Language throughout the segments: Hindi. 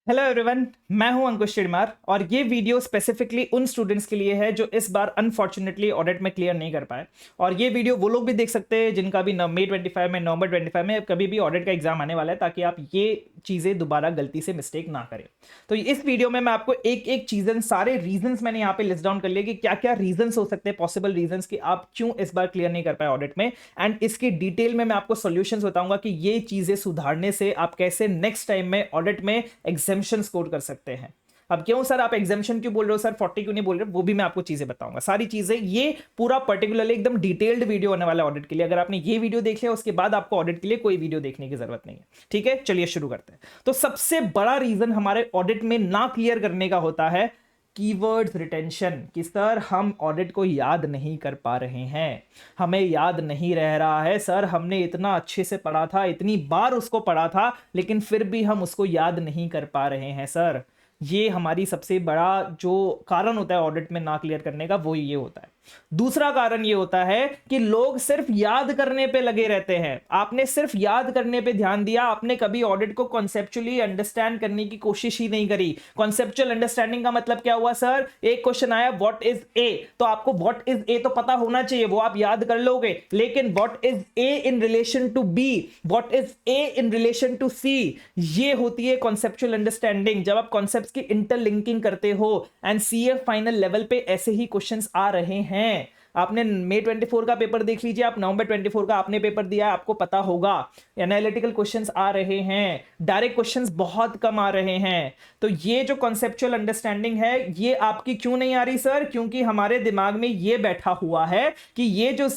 हेलो एवरीवन, मैं हूं अंकुश चिड़मार और ये वीडियो स्पेसिफिकली उन स्टूडेंट्स के लिए है जो इस बार अनफॉर्चुनेटली ऑडिट में क्लियर नहीं कर पाए। और ये वीडियो वो लोग भी देख सकते हैं जिनका भी मई 25 में, नवंबर 25 में कभी भी ऑडिट का एग्जाम आने वाला है, ताकि आप ये चीज़ें दोबारा गलती से मिस्टेक ना करें। तो इस वीडियो में मैं आपको एक एक चीज़न, सारे रीजंस मैंने यहाँ पे लिस्ट डाउन कर लिए कि क्या क्या रीजंस हो सकते हैं, पॉसिबल रीजंस कि आप क्यों इस बार क्लियर नहीं कर पाए ऑडिट में। एंड इसकी डिटेल में मैं आपको सॉल्यूशंस बताऊंगा कि ये चीज़ें सुधारने से आप कैसे नेक्स्ट टाइम में ऑडिट में एग्जामिशन स्कोर कर सकते हैं। अब क्यों सर आप एग्जामिशन क्यों बोल रहे हो, सर 40 क्यों नहीं बोल रहे हो, वो भी मैं आपको चीजें बताऊंगा। सारी चीजें, ये पूरा पर्टिकुलरली एकदम डिटेल्ड वीडियो होने वाला है ऑडिट के लिए। अगर आपने ये वीडियो देख लिया उसके बाद आपको ऑडिट के लिए कोई वीडियो देखने की जरूरत नहीं है। ठीक है, चलिए शुरू करते हैं। तो सबसे बड़ा रीजन हमारे ऑडिट में ना क्लियर करने का होता है कीवर्ड्स रिटेंशन, कि सर हम ऑडिट को याद नहीं कर पा रहे हैं, हमें याद नहीं रह रहा है। सर हमने इतना अच्छे से पढ़ा था, इतनी बार उसको पढ़ा था, लेकिन फिर भी हम उसको याद नहीं कर पा रहे हैं सर। ये हमारी सबसे बड़ा जो कारण होता है ऑडिट में ना क्लियर करने का, वो ये होता है। दूसरा कारण ये होता है कि लोग सिर्फ याद करने पे लगे रहते हैं। आपने सिर्फ याद करने पे ध्यान दिया, आपने कभी ऑडिट को कॉन्सेप्चुअली अंडरस्टैंड करने की कोशिश ही नहीं करी। कॉन्सेप्चुअल अंडरस्टैंडिंग का मतलब क्या हुआ सर, एक क्वेश्चन आया व्हाट इज ए, तो आपको व्हाट इज ए तो पता होना चाहिए, वो आप याद कर लोगे। लेकिन what is A in relation to B, what is A in relation to C, ये होती है कॉन्सेप्चुअल अंडरस्टैंडिंग, जब आप कॉन्सेप्ट्स की इंटरलिंकिंग करते हो। एंड सीए फाइनल लेवल पे ऐसे ही क्वेश्चंस आ रहे हैं। आपने मई 24 का पेपर देख लीजिए, आप नवंबर 24 का आपने पेपर दिया है, आपको पता होगा एनालिटिकल क्वेश्चंस आ रहे हैं, डायरेक्ट क्वेश्चंस बहुत कम आ रहे हैं। तो ये जो कॉन्सेप्चुअल अंडरस्टैंडिंग है, ये आपकी क्यों नहीं आ रही सर? क्योंकि हमारे दिमाग में ये बैठा हुआ है कि ये जो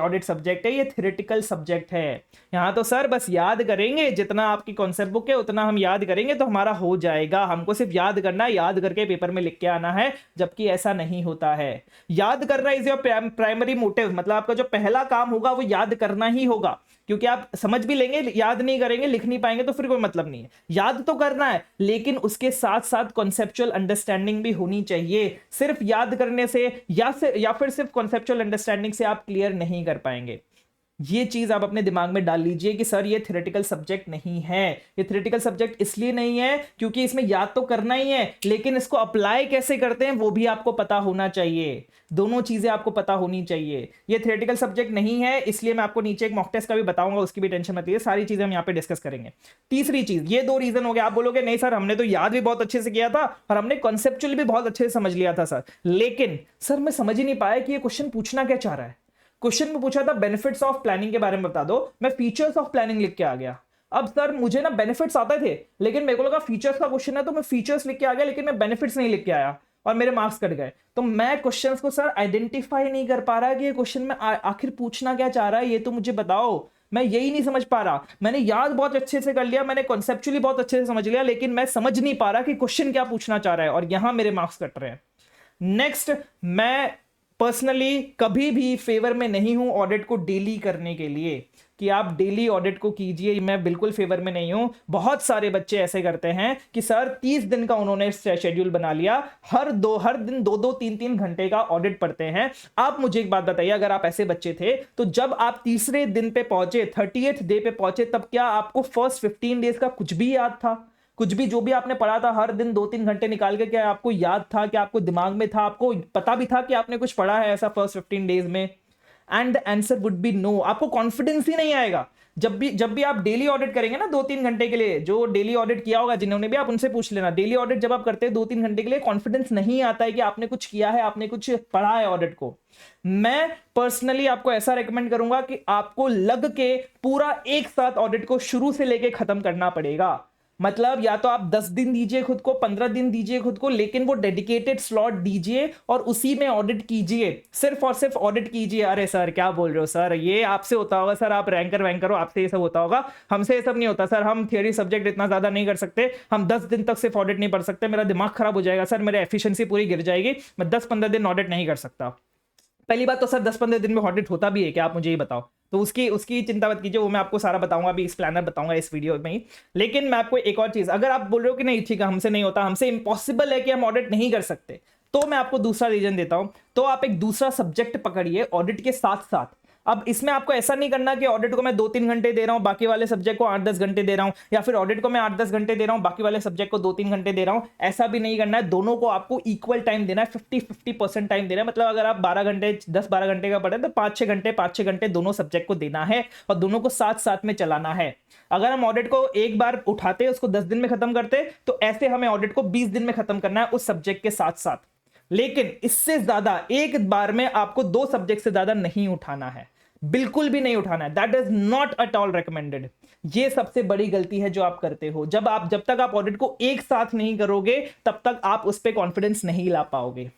ऑडिट सब्जेक्ट है ये थ्योरेटिकल सब्जेक्ट है। यहां तो सर बस याद करेंगे, जितना आपकी कॉन्सेप्ट बुक है उतना हम याद करेंगे तो हमारा हो जाएगा, हमको सिर्फ याद करना है, याद करके पेपर में लिख के आना है। जबकि ऐसा नहीं होता है। याद करना इज योर प्राइमरी मोटिव, मतलब आपका जो पहला काम होगा वो याद करना ही होगा, क्योंकि आप समझ भी लेंगे, याद नहीं करेंगे, लिख नहीं पाएंगे तो फिर कोई मतलब नहीं है। याद तो करना है, लेकिन उसके साथ साथ कॉन्सेप्चुअल अंडरस्टैंडिंग भी होनी चाहिए। सिर्फ याद करने से या फिर सिर्फ कॉन्सेप्चुअल अंडरस्टैंडिंग से आप क्लियर नहीं कर पाएंगे। ये चीज आप अपने दिमाग में डाल लीजिए कि सर ये थ्योरेटिकल सब्जेक्ट नहीं है। ये थ्योरेटिकल सब्जेक्ट इसलिए नहीं है क्योंकि इसमें याद तो करना ही है, लेकिन इसको अप्लाई कैसे करते हैं वो भी आपको पता होना चाहिए। दोनों चीजें आपको पता होनी चाहिए। ये थ्योरेटिकल सब्जेक्ट नहीं है, इसलिए मैं आपको नीचे एक मॉक टेस्ट का भी बताऊंगा, उसकी भी टेंशन मत लीजिए, सारी चीजें हम यहाँ पे डिस्कस करेंगे। तीसरी चीज, ये दो रीजन हो गए। आप बोलोगे नहीं सर हमने तो याद भी बहुत अच्छे से किया था और हमने कॉन्सेप्चुअली भी बहुत अच्छे से समझ लिया था सर, लेकिन सर मैं समझ ही नहीं पाया कि ये क्वेश्चन पूछना क्या चाह रहा है। क्वेश्चन में पूछा था बेनिफिट्स ऑफ प्लानिंग के बारे में बता दो, मैं फीचर्स ऑफ प्लानिंग लिख के आ गया। अब सर मुझे ना बेनिफिट्स आते थे, लेकिन मेरे को लगा फीचर्स का क्वेश्चन है तो मैं फीचर्स लिख के आ गया, लेकिन मैं बेनिफिट्स नहीं लिख के आया और मेरे मार्क्स कट गए। तो मैं क्वेश्चंस को सर आइडेंटिफाई नहीं कर पा रहा कि ये क्वेश्चन में आखिर पूछना क्या चाह रहा है, ये तो मुझे बताओ। मैं यही नहीं समझ पा रहा। मैंने याद बहुत अच्छे से कर लिया, मैंने कॉन्सेप्चुअली बहुत अच्छे से समझ लिया, लेकिन मैं समझ नहीं पा रहा कि क्वेश्चन क्या पूछना चाह रहा है, और यहां मेरे मार्क्स कट रहे हैं। नेक्स्ट, मैं पर्सनली कभी भी फेवर में नहीं हूं ऑडिट को डेली करने के लिए, कि आप डेली ऑडिट को कीजिए, मैं बिल्कुल फेवर में नहीं हूं। बहुत सारे बच्चे ऐसे करते हैं कि सर 30 दिन का उन्होंने शेड्यूल बना लिया, हर दिन 2-3 घंटे का ऑडिट पढ़ते हैं। आप मुझे एक बात बताइए, अगर आप ऐसे बच्चे थे तो जब आप तीसरे दिन पे पहुंचे, 30th डे पे पहुंचे, तब क्या आपको फर्स्ट 15 डेज का कुछ भी याद था? कुछ भी जो भी आपने पढ़ा था हर दिन 2-3 घंटे निकाल के, क्या आपको याद था? क्या आपको दिमाग में था? आपको पता भी था कि आपने कुछ पढ़ा है ऐसा फर्स्ट 15 डेज में? And the answer would be no. आपको कॉन्फिडेंस ही नहीं आएगा। जब भी आप डेली ऑडिट करेंगे ना 2-3 घंटे के लिए, जो डेली ऑडिट किया होगा जिन्होंने भी, आप उनसे पूछ लेना, डेली ऑडिट जब आप करते हैं 2-3 घंटे के लिए, कॉन्फिडेंस नहीं आता है कि आपने कुछ किया है, आपने कुछ पढ़ा है ऑडिट को। मैं पर्सनली आपको ऐसा रेकमेंड करूंगा कि आपको लग के पूरा एक साथ ऑडिट को शुरू से लेके खत्म करना पड़ेगा। मतलब या तो आप 10 दिन दीजिए खुद को, 15 दिन दीजिए खुद को, लेकिन वो डेडिकेटेड स्लॉट दीजिए और उसी में ऑडिट कीजिए, सिर्फ और सिर्फ ऑडिट कीजिए। अरे सर क्या बोल रहे हो सर, ये आपसे होता होगा सर, आप रैंकर वैंकर हो, आपसे ये सब होता होगा, हमसे ये सब नहीं होता सर। हम थियरी सब्जेक्ट इतना ज्यादा नहीं कर सकते, हम 10 दिन तक सिर्फ ऑडिट नहीं पढ़ सकते, मेरा दिमाग खराब हो जाएगा सर, मेरी एफिशिएंसी पूरी गिर जाएगी, मैं 10-15 दिन ऑडिट नहीं कर सकता। पहली बात तो सर 10-15 दिन में ऑडिट होता भी है क्या, आप मुझे ये बताओ। तो उसकी उसकी चिंता मत कीजिए, वो मैं आपको सारा बताऊंगा, अभी इस प्लानर बताऊंगा इस वीडियो में ही। लेकिन मैं आपको एक और चीज, अगर आप बोल रहे हो कि नहीं ठीक है हमसे नहीं होता, हमसे इंपॉसिबल है कि हम ऑडिट नहीं कर सकते, तो मैं आपको दूसरा रीजन देता हूं। तो आप एक दूसरा सब्जेक्ट पकड़िए ऑडिट के साथ साथ, अब इसमें आपको ऐसा नहीं करना कि ऑडिट को मैं 2-3 घंटे दे रहा हूं, बाकी वाले सब्जेक्ट को 8-10 घंटे दे रहा हूं, या फिर ऑडिट को मैं 8-10 घंटे दे रहा हूं, बाकी वाले सब्जेक्ट को 2-3 घंटे दे रहा हूं। ऐसा भी नहीं करना है, दोनों को आपको इक्वल टाइम देना है, 50-50% टाइम देना है। मतलब अगर आप 12 घंटे 10-12 घंटे का पढ़े तो 5-6 घंटे दोनों सब्जेक्ट को देना है और दोनों को साथ साथ में चलाना है। अगर हम ऑडिट को एक बार उठाते उसको 10 दिन में खत्म करते, तो ऐसे हमें ऑडिट को 20 दिन में खत्म करना है उस सब्जेक्ट के साथ साथ। लेकिन इससे ज्यादा एक बार में आपको 2 सब्जेक्ट से ज्यादा नहीं उठाना है, बिल्कुल भी नहीं उठाना है। That is not at all recommended. ये सबसे बड़ी गलती है जो आप करते हो। जब तक आप ऑडिट को एक साथ नहीं करोगे तब तक आप उस पर कॉन्फिडेंस नहीं ला पाओगे।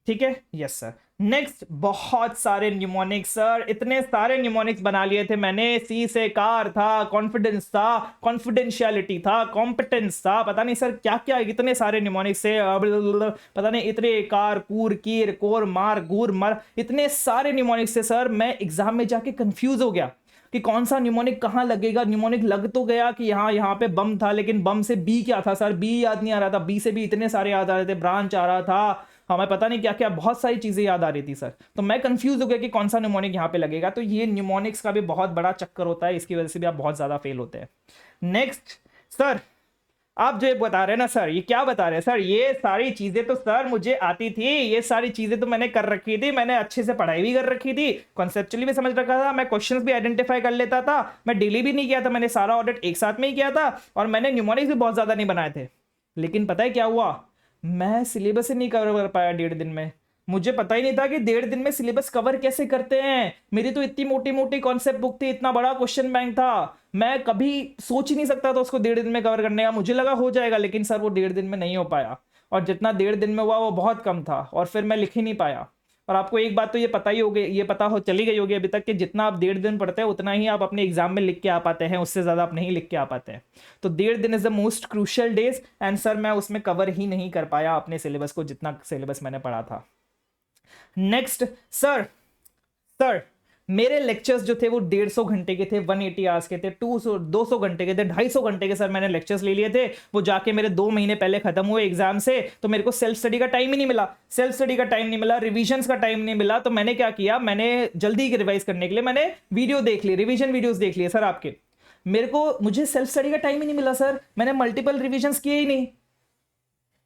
ठीक है, यस सर। नेक्स्ट, बहुत सारे न्यूमोनिक्स सर, इतने सारे न्यूमोनिक्स बना लिए थे मैंने। सी से कार था, कॉन्फिडेंस था, कॉन्फिडेंशियलिटी था, कॉम्पिटेंस था, पता नहीं सर क्या क्या, इतने सारे न्यूमोनिक्स से पता नहीं इतने कार, कूर, कीर, कोर, मार, गूर, मर, इतने सारे न्यूमोनिक्स से सर मैं एग्जाम में जाके कंफ्यूज हो गया कि कौन सा न्यूमोनिक कहां लगेगा। न्यूमोनिक लग तो गया कि यहाँ पे बम था, लेकिन बम से बी क्या था सर, बी याद नहीं आ रहा था। बी से भी इतने सारे याद आ रहे थे, ब्रांच आ रहा था, हमें पता नहीं क्या क्या, बहुत सारी चीजें याद आ रही थी सर। तो मैं कंफ्यूज हो गया कि कौन सा न्यूमोनिक यहाँ पे लगेगा। तो ये न्यूमोनिक्स का भी बहुत बड़ा चक्कर होता है, इसकी वजह से भी आप बहुत ज्यादा फेल होते हैं। नेक्स्ट सर, आप जो ये बता रहे हैं ना सर, ये क्या बता रहे हैं सर, ये सारी चीजें तो सर मुझे आती थी, ये सारी चीजें तो मैंने कर रखी थी, मैंने अच्छे से पढ़ाई भी कर रखी थी, कॉन्सेप्चुअली भी समझ रखा था, मैं क्वेश्चंस भी आइडेंटिफाई कर लेता था, मैं डेली भी नहीं किया था, मैंने सारा ऑडिट एक साथ में ही किया था, और मैंने न्यूमोनिक्स भी बहुत ज्यादा नहीं बनाए थे। लेकिन पता है क्या हुआ, मैं सिलेबस ही नहीं कवर कर पाया 1.5 दिन में। मुझे पता ही नहीं था कि 1.5 दिन में सिलेबस कवर कैसे करते हैं। मेरी तो इतनी मोटी मोटी कॉन्सेप्ट बुक थी, इतना बड़ा क्वेश्चन बैंक था, मैं कभी सोच ही नहीं सकता था उसको 1.5 दिन में कवर करने का। मुझे लगा हो जाएगा, लेकिन सर वो 1.5 दिन में नहीं हो पाया, और जितना 1.5 दिन में हुआ वो बहुत कम था, और फिर मैं लिख ही नहीं पाया। और आपको एक बात तो ये पता ही होगी, ये पता हो चली गई होगी अभी तक, कि जितना आप 1.5 दिन पढ़ते हैं उतना ही आप अपने एग्जाम में लिख के आ पाते हैं, उससे ज्यादा आप नहीं लिख के आ पाते हैं। तो 1.5 दिन is the most crucial days, and sir मैं उसमें कवर ही नहीं कर पाया अपने सिलेबस को, जितना सिलेबस मैंने पढ़ा था। नेक्स्ट सर मेरे लेक्चर्स जो थे वो 150 घंटे के थे, 180 आवर्स के थे, 200 घंटे के थे, 250 घंटे के सर मैंने लेक्चर्स ले लिए थे। वो जाके मेरे 2 महीने पहले खत्म हुए एग्जाम से, तो मेरे को सेल्फ स्टडी का टाइम ही नहीं मिला, सेल्फ स्टडी का टाइम नहीं मिला, रिविजन्स का टाइम नहीं मिला। तो मैंने क्या किया, मैंने जल्दी रिवाइज करने के लिए मैंने वीडियो देख ली, रिविजन वीडियोस देख लिए सर आपके। मुझे सेल्फ स्टडी का टाइम ही नहीं मिला सर, मैंने मल्टीपल रिविजन्स किए ही नहीं,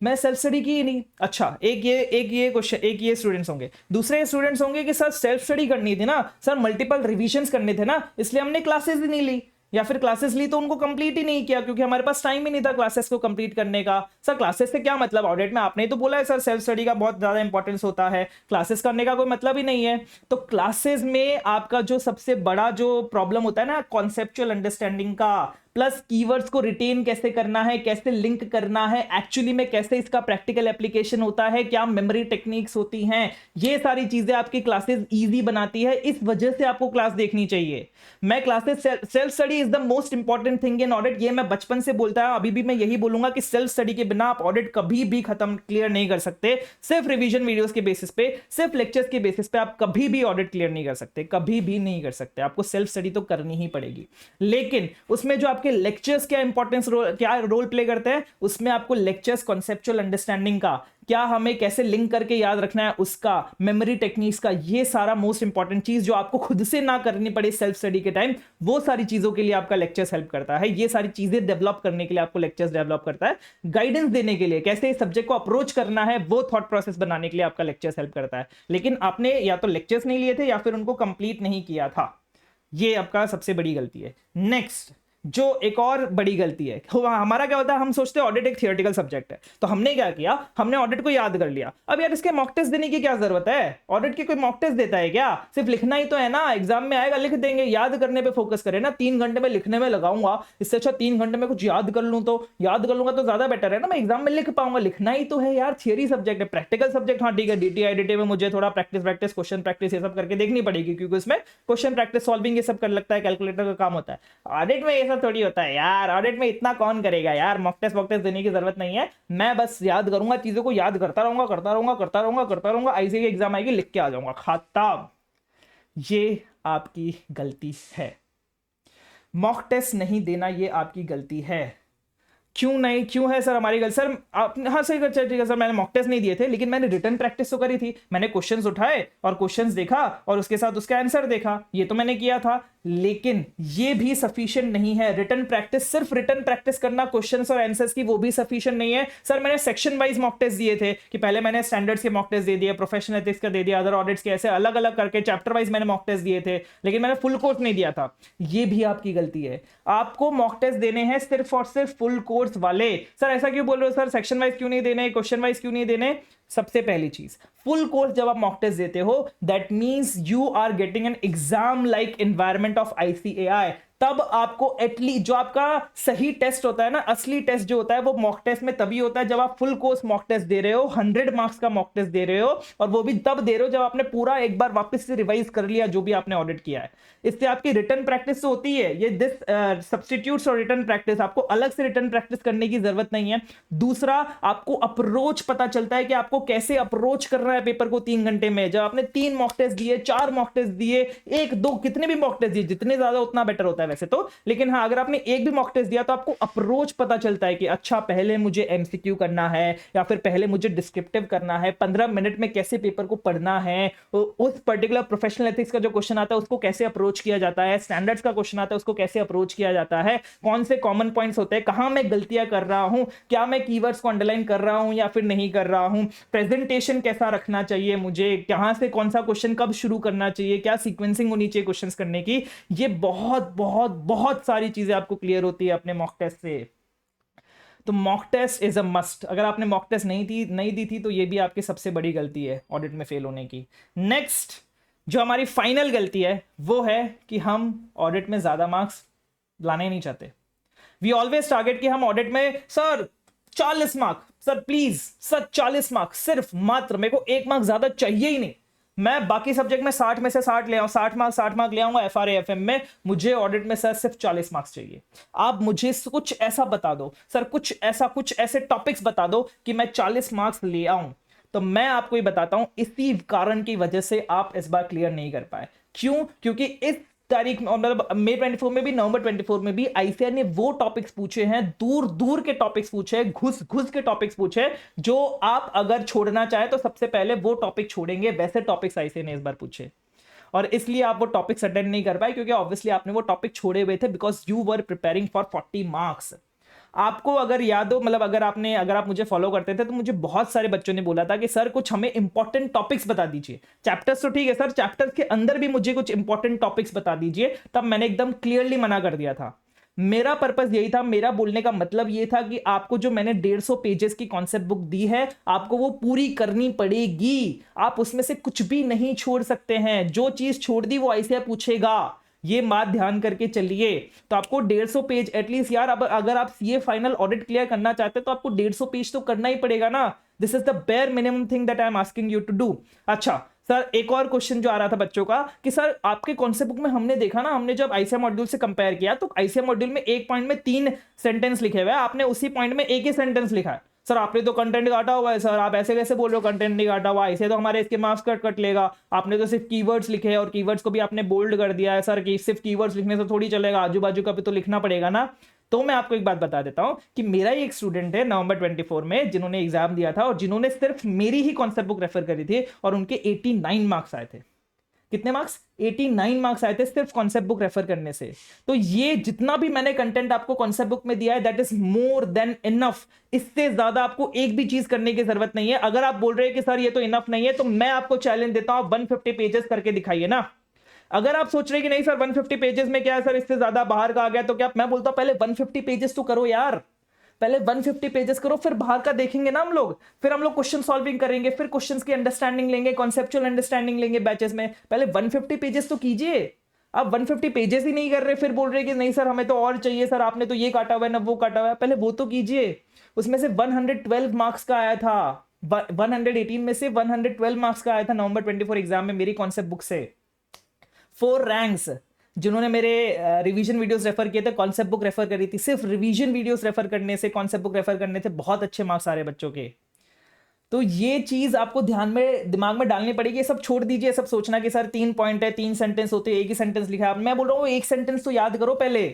मैं सेल्फ स्टडी की ही नहीं। अच्छा, एक ये क्वेश्चन, एक ये स्टूडेंट्स होंगे, दूसरे स्टूडेंट्स होंगे कि सर सेल्फ स्टडी करनी थी ना सर, मल्टीपल रिविजन्स करने थे ना, इसलिए हमने क्लासेस ही नहीं ली, या फिर क्लासेस ली तो उनको कंप्लीट ही नहीं किया, क्योंकि हमारे पास टाइम ही नहीं था क्लासेस को कंप्लीट करने का। सर क्लासेस से क्या मतलब, ऑडिट में आपने ही तो बोला है सर सेल्फ स्टडी का बहुत ज्यादा इंपॉर्टेंस होता है, क्लासेस करने का कोई मतलब ही नहीं है। तो क्लासेस में आपका जो सबसे बड़ा जो प्रॉब्लम होता है ना, कॉन्सेप्चुअल अंडरस्टैंडिंग का, प्लस कीवर्ड्स को रिटेन कैसे करना है, कैसे लिंक करना है, एक्चुअली में कैसे इसका प्रैक्टिकल एप्लीकेशन होता है, क्या मेमोरी टेक्निक्स होती हैं, ये सारी चीजें आपकी क्लासेस इजी बनाती है। इस वजह से आपको क्लास देखनी चाहिए। मैं classes, self study is the most important thing in audit, ये मैं बचपन से बोलता है, अभी भी मैं यही बोलूंगा कि सेल्फ स्टडी के बिना आप ऑडिट कभी भी खत्म क्लियर नहीं कर सकते। सिर्फ रिवीजन वीडियोस के बेसिस पे, सिर्फ लेक्चर्स के बेसिस पे आप कभी भी ऑडिट क्लियर नहीं कर सकते, कभी भी नहीं कर सकते। आपको सेल्फ स्टडी तो करनी ही पड़ेगी, लेकिन उसमें जो आपके लेक्चर्स क्या इंपॉर्टेंस क्या रोल प्ले करते हैं, उसमें आपको लेक्चर्स, कॉन्सेप्चुअल अंडरस्टैंडिंग का, क्या हमें कैसे लिंक करके याद रखना है उसका, मेमोरी टेक्निक्स का, ये सारा मोस्ट इंपॉर्टेंट चीज जो आपको खुद से ना करनी पड़े सेल्फ स्टडी के टाइम, वो सारी चीजों के लिए आपका लेक्चर्स हेल्प करता है। ये सारी चीजें डेवलप करने के लिए आपको लेक्चर्स डेवलप करता है। गाइडेंस देने के लिए, कैसे इस सब्जेक्ट को अप्रोच करना है, वो थॉट प्रोसेस बनाने के लिए आपका लेक्चर्स हेल्प करता है। लेकिन आपने या तो लेक्चर्स नहीं लिए थे या फिर उनको कंप्लीट नहीं किया था, ये आपका सबसे बड़ी गलती है। नेक्स्ट, जो एक और बड़ी गलती है, हमारा क्या होता है, हम सोचते हैं ऑडिट एक थियोरेटिकल सब्जेक्ट है, तो हमने क्या किया, हमने ऑडिट को याद कर लिया। अब यार इसके मॉक टेस्ट देने की क्या जरूरत है, ऑडिट की कोई मॉक टेस्ट देता है क्या, सिर्फ लिखना ही तो है ना, एग्जाम में आएगा लिख देंगे, याद करने पे फोकस करें ना। 3 घंटे में लिखने में लगाऊंगा, इससे अच्छा 3 घंटे में कुछ याद कर लूं, तो याद कर लूंगा तो ज्यादा बेटर है ना, मैं एग्जाम में लिख पाऊंगा। लिखना ही तो है यार, थियरी सब्जेक्ट है, प्रैक्टिकल सब्जेक्ट हाँ ठीक है, डीटी में मुझे थोड़ा प्रैक्टिस क्वेश्चन प्रैक्टिस ये सब करके देखनी पड़ेगी, क्योंकि उसमें क्वेश्चन प्रैक्टिस सॉल्विंग ये सब कर लगता है, कैलकुलेटर का काम होता है। ऑडिट में ये सब थोड़ी होता है यार, ऑडिट में इतना कौन करेगा यार, मॉक टेस्ट देने की जरूरत नहीं है, मैं बस याद करूंगा, चीजों को याद करता रहूंगा, आईसीए की एग्जाम आएगी लिख के आ जाऊंगा, खत्म। ये आपकी गलती है, मॉक टेस्ट नहीं देना ये आपकी गलती है। क्यों नहीं, क्यों है सर हमारी गलती? सर आपने, हाँ सही कर, ठीक है सर, मैंने मॉक टेस्ट नहीं दिए थे, लेकिन मैंने रिटर्न प्रैक्टिस तो करी थी। मैंने क्वेश्चंस उठाए और क्वेश्चंस देखा और उसके साथ उसका आंसर देखा, ये तो मैंने किया था। लेकिन ये भी सफिशिएंट नहीं है। रिटर्न प्रैक्टिस, सिर्फ रिटर्न प्रैक्टिस करना क्वेश्चंस और आंसर्स की, वो भी सफिशिएंट नहीं है। सर मैंने सेक्शन वाइज मॉक टेस्ट दिए थे कि पहले मैंने स्टैंडर्ड्स के मॉक टेस्ट दे दिए, प्रोफेशनल एथिक्स का दे दिया, अदर ऑडिट्स के, ऐसे अलग अलग करके चैप्टर वाइज मैंने मॉक टेस्ट दिए थे, लेकिन मैंने फुल कोर्स नहीं दिया था। ये भी आपकी गलती है। आपको मॉक टेस्ट देने हैं सिर्फ और सिर्फ फुल कोर्स वाले। सर ऐसा क्यों बोल रहे हो सर, सेक्शन वाइज क्यों नहीं देने, क्वेश्चन वाइज क्यों नहीं देने? सबसे पहली चीज, फुल कोर्स जब आप मॉक टेस्ट देते हो, that means you are getting an exam like environment of ICAI. तब आपको एटलीस्ट जो आपका सही टेस्ट होता है ना, असली टेस्ट जो होता है वो मॉक टेस्ट में तभी होता है जब आप फुल कोर्स मॉक टेस्ट दे रहे हो, 100 मार्क्स का मॉक टेस्ट दे रहे हो, और वो भी तब दे रहे हो जब आपने पूरा एक बार वापस से रिवाइज कर लिया जो भी आपने ऑडिट किया है। इससे आपकी रिटर्न प्रैक्टिस तो होती है, ये दिस सब्स्टिट्यूट्स और रिटर्न प्रैक्टिस, आपको अलग से रिटर्न प्रैक्टिस करने की जरूरत नहीं है। दूसरा, आपको अप्रोच पता चलता है कि आपको कैसे अप्रोच करना है पेपर को 3 घंटे में। जब आपने 3 मॉक टेस्ट दिए, 4 मॉक टेस्ट दिए, 1 2 कितने भी मॉक टेस्ट दिए, जितने ज्यादा उतना बेटर होता है वैसे तो, लेकिन हाँ अगर आपने एक भी मॉक टेस्ट दिया तो आपको अप्रोच पता चलता है कि अच्छा पहले मुझे एमसीक्यू करना है या फिर पहले मुझे डिस्क्रिप्टिव करना है, 15 मिनट में कैसे पेपर को पढ़ना है, उस पर्टिकुलर प्रोफेशनल एथिक्स का जो क्वेश्चन आता है उसको कैसे अप्रोच किया जाता है, स्टैंडर्ड्स का क्वेश्चन आता है उसको कैसे अप्रोच किया जाता है, कौन से कॉमन पॉइंट्स होते हैं, कहां मैं गलतियां कर रहा हूं, क्या मैं कीवर्ड्स को अंडरलाइन कर रहा हूं या फिर नहीं कर रहा हूं, प्रेजेंटेशन कैसा रखना चाहिए मुझे, कहां से कौन सा क्वेश्चन कब शुरू करना चाहिए, क्या सीक्वेंसिंग होनी चाहिए क्वेश्चंस करने की। ये बहुत बहुत बहुत सारी चीजें आपको क्लियर होती है अपने मॉक टेस्ट से। तो mock test is a must. अगर आपने मॉक टेस्ट नहीं दी थी तो ये भी आपकी सबसे बड़ी गलती है ऑडिट में फेल होने की। नेक्स्ट जो हमारी फाइनल गलती है वो है कि हम ऑडिट में ज्यादा मार्क्स लाने नहीं चाहते। वी ऑलवेज टारगेट कि हम ऑडिट में sir 40 mark, sir please sir 40 mark, सिर्फ मात्र मेरे को 1 मार्क ज्यादा चाहिए ही नहीं, मैं बाकी सब्जेक्ट में 60 में से 60 ले आऊं, 60 मार्क ले आऊंगा एफआरए एफएम में, मुझे ऑडिट में सर सिर्फ 40 मार्क्स चाहिए। आप मुझे कुछ ऐसा बता दो सर, कुछ ऐसे टॉपिक्स बता दो कि मैं 40 मार्क्स ले आऊं। तो मैं आपको ये बताता हूं, इसी कारण की वजह से आप इस बार क्लियर नहीं कर पाए। क्यों? क्योंकि इस तारीख में, मतलब मई 24 में भी, नवंबर 24 में भी आईसीएआर ने वो टॉपिक्स पूछे हैं, दूर दूर के टॉपिक्स पूछे, घुस घुस के टॉपिक्स पूछे, जो आप अगर छोड़ना चाहे तो सबसे पहले वो टॉपिक छोड़ेंगे, वैसे टॉपिक्स आईसीएआर ने इस बार पूछे। और इसलिए आप वो टॉपिक्स अटेंड नहीं कर पाए क्योंकि ऑब्वियसली आपने वो टॉपिक छोड़े हुए थे, because you were preparing for 40 marks. आपको अगर याद हो, मतलब अगर आप मुझे फॉलो करते थे तो मुझे बहुत सारे बच्चों ने बोला था कि सर कुछ हमें इंपॉर्टेंट टॉपिक्स बता दीजिए। चैप्टर्स तो ठीक है सर, चैप्टर्स के अंदर भी मुझे कुछ इंपॉर्टेंट टॉपिक्स बता दीजिए। तब मैंने एकदम क्लियरली मना कर दिया था। मेरा पर्पस यही था, मेरा बोलने का मतलब ये था कि आपको जो मैंने 150 पेजेस की कॉन्सेप्ट बुक दी है, आपको वो पूरी करनी पड़ेगी। आप उसमें से कुछ भी नहीं छोड़ सकते हैं। जो चीज छोड़ दी वो आईसीएआर पूछेगा, ये बात ध्यान करके चलिए। तो आपको 150 पेज एटलीस्ट यार, अब अगर आप सीए फाइनल ऑडिट क्लियर करना चाहते हैं तो आपको 150 पेज तो करना ही पड़ेगा ना। This is the bare minimum thing that I am asking you to do. अच्छा सर, एक और क्वेश्चन जो आ रहा था बच्चों का कि सर आपके कॉन्सेप्ट बुक में हमने देखा ना, हमने जब आईसीएआर मॉड्यूल से कंपेयर किया तो आईसीएआर मॉड्यूल में एक पॉइंट में 3 सेंटेंस लिखे हुए हैं, आपने उसी पॉइंट में एक ही सेंटेंस लिखा है। सर आपने तो कंटेंट काटा हुआ है, सर आप ऐसे कैसे बोल रहे हो कंटेंट नहीं काटा हुआ, ऐसे तो हमारे इसके मार्क्स कट लेगा। आपने तो सिर्फ कीवर्ड्स लिखे हैं और कीवर्ड्स को भी आपने बोल्ड कर दिया है। सर कि सिर्फ कीवर्ड्स लिखने से थोड़ी चलेगा, आजू बाजू का भी तो लिखना पड़ेगा ना। तो मैं आपको एक बात बता देता हूं कि मेरा ही एक स्टूडेंट है नवंबर 24 में जिन्होंने एग्जाम दिया था और जिन्होंने सिर्फ मेरी ही कॉन्सेप्ट बुक रेफर करी थी और उनके 89 मार्क्स आए थे। कितने मार्क्स? 89 मार्क्स आए थे सिर्फ कॉन्सेप्ट बुक रेफर करने से। तो ये जितना भी मैंने कंटेंट आपको कॉन्सेप्ट बुक में दिया है, that is more than enough. इससे ज्यादा आपको एक भी चीज करने की जरूरत नहीं है। अगर आप बोल रहे हैं कि सर ये तो इनफ नहीं है, तो मैं आपको चैलेंज देता हूं, 150 पेजेस करके दिखाइए ना। अगर आप सोच रहे हैं कि नहीं सर 150 पेजेस में क्या है सर, इससे ज्यादा बाहर का आ गया, तो क्या मैं बोलता हूं पहले 150 पेजेस तो करो यार। पहले 150 पेजेस करो, फिर बाहर का देखेंगे ना हम लोग। फिर हम लोग क्वेश्चन सॉल्विंग करेंगे, फिर क्वेश्चंस की अंडरस्टैंडिंग लेंगे, कॉन्सेप्चुअल अंडरस्टैंडिंग लेंगे बैचेस में। पहले 150 पेजेस तो कीजिए। आप 150 पेजेस ही नहीं कर रहे, फिर बोल रहे कि नहीं सर हमें तो और चाहिए, सर आपने तो ये काटा हुआ है ना वो काटा हुआ है। पहले वो तो कीजिए। उसमें से 112 मार्क्स का आया था, 118 में से 112 मार्क्स का आया था नवंबर 24 एग्जाम में मेरी कॉन्सेप्ट बुक से। 4 रैंक्स जिन्होंने मेरे रिवीजन वीडियोस रेफर किए थे, कॉन्सेप्ट बुक रेफर करी थी, सिर्फ रिवीजन वीडियोस रेफर करने से, कॉन्सेप्ट बुक रेफर करने से बहुत अच्छे मार्क्स आ रहे बच्चों के। तो ये चीज आपको ध्यान में, दिमाग में डालनी पड़ेगी। सब छोड़ दीजिए, सब सोचना कि सर 3 पॉइंट है, 3 सेंटेंस होते हैं, एक ही सेंटेंस लिखा है। मैं बोल रहा हूँ एक सेंटेंस तो याद करो पहले,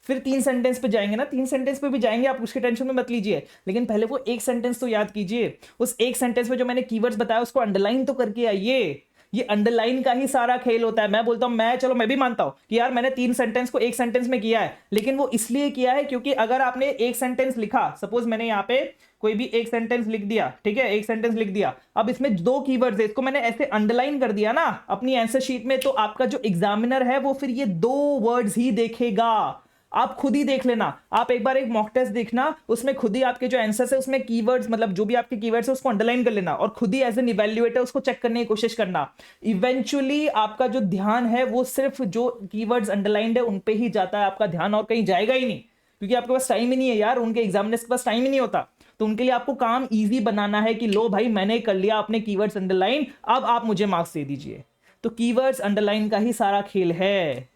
फिर 3 सेंटेंस पे जाएंगे ना, 3 सेंटेंस पे भी जाएंगे, आप उसके टेंशन में मत लीजिए, लेकिन पहले वो एक सेंटेंस तो याद कीजिए। उस एक सेंटेंस में जो मैंने कीवर्ड्स बताया उसको अंडरलाइन तो करके आइए। ये अंडरलाइन का ही सारा खेल होता है। मैं बोलता हूं, चलो मैं भी मानता हूं कि यार मैंने 3 सेंटेंस को एक सेंटेंस में किया है, लेकिन वो इसलिए किया है क्योंकि अगर आपने एक सेंटेंस लिखा, सपोज मैंने यहां पे कोई भी एक सेंटेंस लिख दिया, ठीक है, एक सेंटेंस लिख दिया, अब इसमें 2 कीवर्ड्स है, इसको मैंने ऐसे अंडरलाइन कर दिया ना अपनी आंसर शीट में, तो आपका जो एग्जामिनर है वो फिर ये 2 वर्ड्स ही देखेगा। आप खुद ही देख लेना, आप एक बार एक मॉक टेस्ट देखना, उसमें खुद ही आपके जो आंसर्स है उसमें कीवर्ड्स, मतलब जो भी आपके कीवर्ड्स है उसको अंडरलाइन कर लेना और खुद ही एज एन इवैल्यूएटर उसको चेक करने की कोशिश करना। इवेंचुअली आपका जो ध्यान है वो सिर्फ जो कीवर्ड्स अंडरलाइंड है उन पे ही जाता है, आपका ध्यान और कहीं जाएगा ही नहीं, क्योंकि आपके पास टाइम ही नहीं है यार, उनके एग्जामिनर्स के पास टाइम ही नहीं होता। तो उनके लिए आपको काम इजी बनाना है कि लो भाई मैंने कर लिया अपने कीवर्ड्स अंडरलाइन, अब आप मुझे मार्क्स दे दीजिए। तो कीवर्ड्स अंडरलाइन का ही सारा खेल है,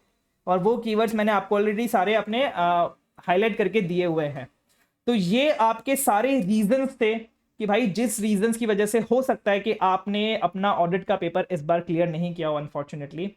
और वो कीवर्ड्स मैंने आपको ऑलरेडी सारे अपने हाईलाइट करके दिए हुए हैं। तो ये आपके सारे रीजंस थे कि भाई जिस रीजंस की वजह से हो सकता है कि आपने अपना ऑडिट का पेपर इस बार क्लियर नहीं किया हो अनफॉर्चुनेटली।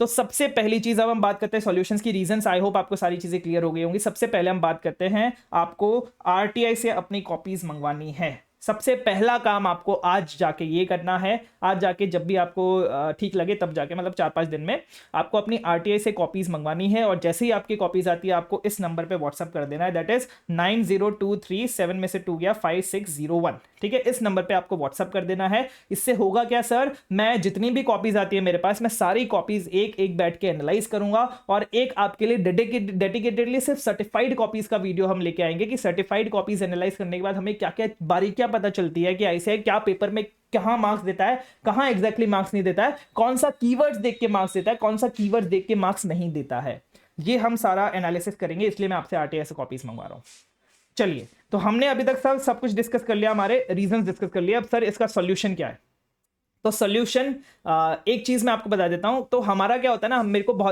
तो सबसे पहली चीज, अब हम बात करते हैं सॉल्यूशंस की रीजंस। आई होप आपको सारी चीजें क्लियर हो गई होंगी। सबसे पहले हम बात करते हैं, आपको आरटीआई से अपनी कॉपीज मंगवानी है। सबसे पहला काम आपको आज जाके ये करना है, आज जाके जब भी आपको ठीक लगे तब जाके, मतलब 4-5 दिन में आपको अपनी आरटीआई से कॉपीज मंगवानी है, और जैसे ही आपकी कॉपीज आती है आपको इस नंबर पे व्हाट्सअप कर देना है, दैट इज 9023 में से 2 गया 5601, ठीक है, इस नंबर पे आपको व्हाट्सअप कर देना है। इससे होगा क्या सर, मैं जितनी भी कॉपीज आती है मेरे पास, मैं सारी कॉपीज एक एक बैठ के एनालाइज करूंगा, और एक आपके लिए डेडिकेटेडली सिर्फ सर्टिफाइड कॉपीज का वीडियो हम लेके आएंगे कि सर्टिफाइड कॉपीज एनालाइज करने के बाद हमें क्या क्या बारीकियां पता चलती है कि ऐसे क्या पेपर में कहां मार्क्स देता है, कहां एग्जैक्टली मार्क्स नहीं देता है, कौन सा कीवर्ड्स देख के मार्क्स देता है, कौन सा कीवर्ड्स देख के मार्क्स नहीं देता है। ये हम सारा एनालिसिस करेंगे, इसलिए मैं आपसे आरटीआई से कॉपीज मंगवा रहा हूं। चलिए, तो हमने अभी तक सब कुछ डिस्कस कर लिया, हमारे रीजंस डिस्कस कर लिया। अब सर इसका सॉल्यूशन क्या है? तो सॉल्यूशन, एक चीज मैं आपको बता देता हूं। तो हमारा क्या होता है ना,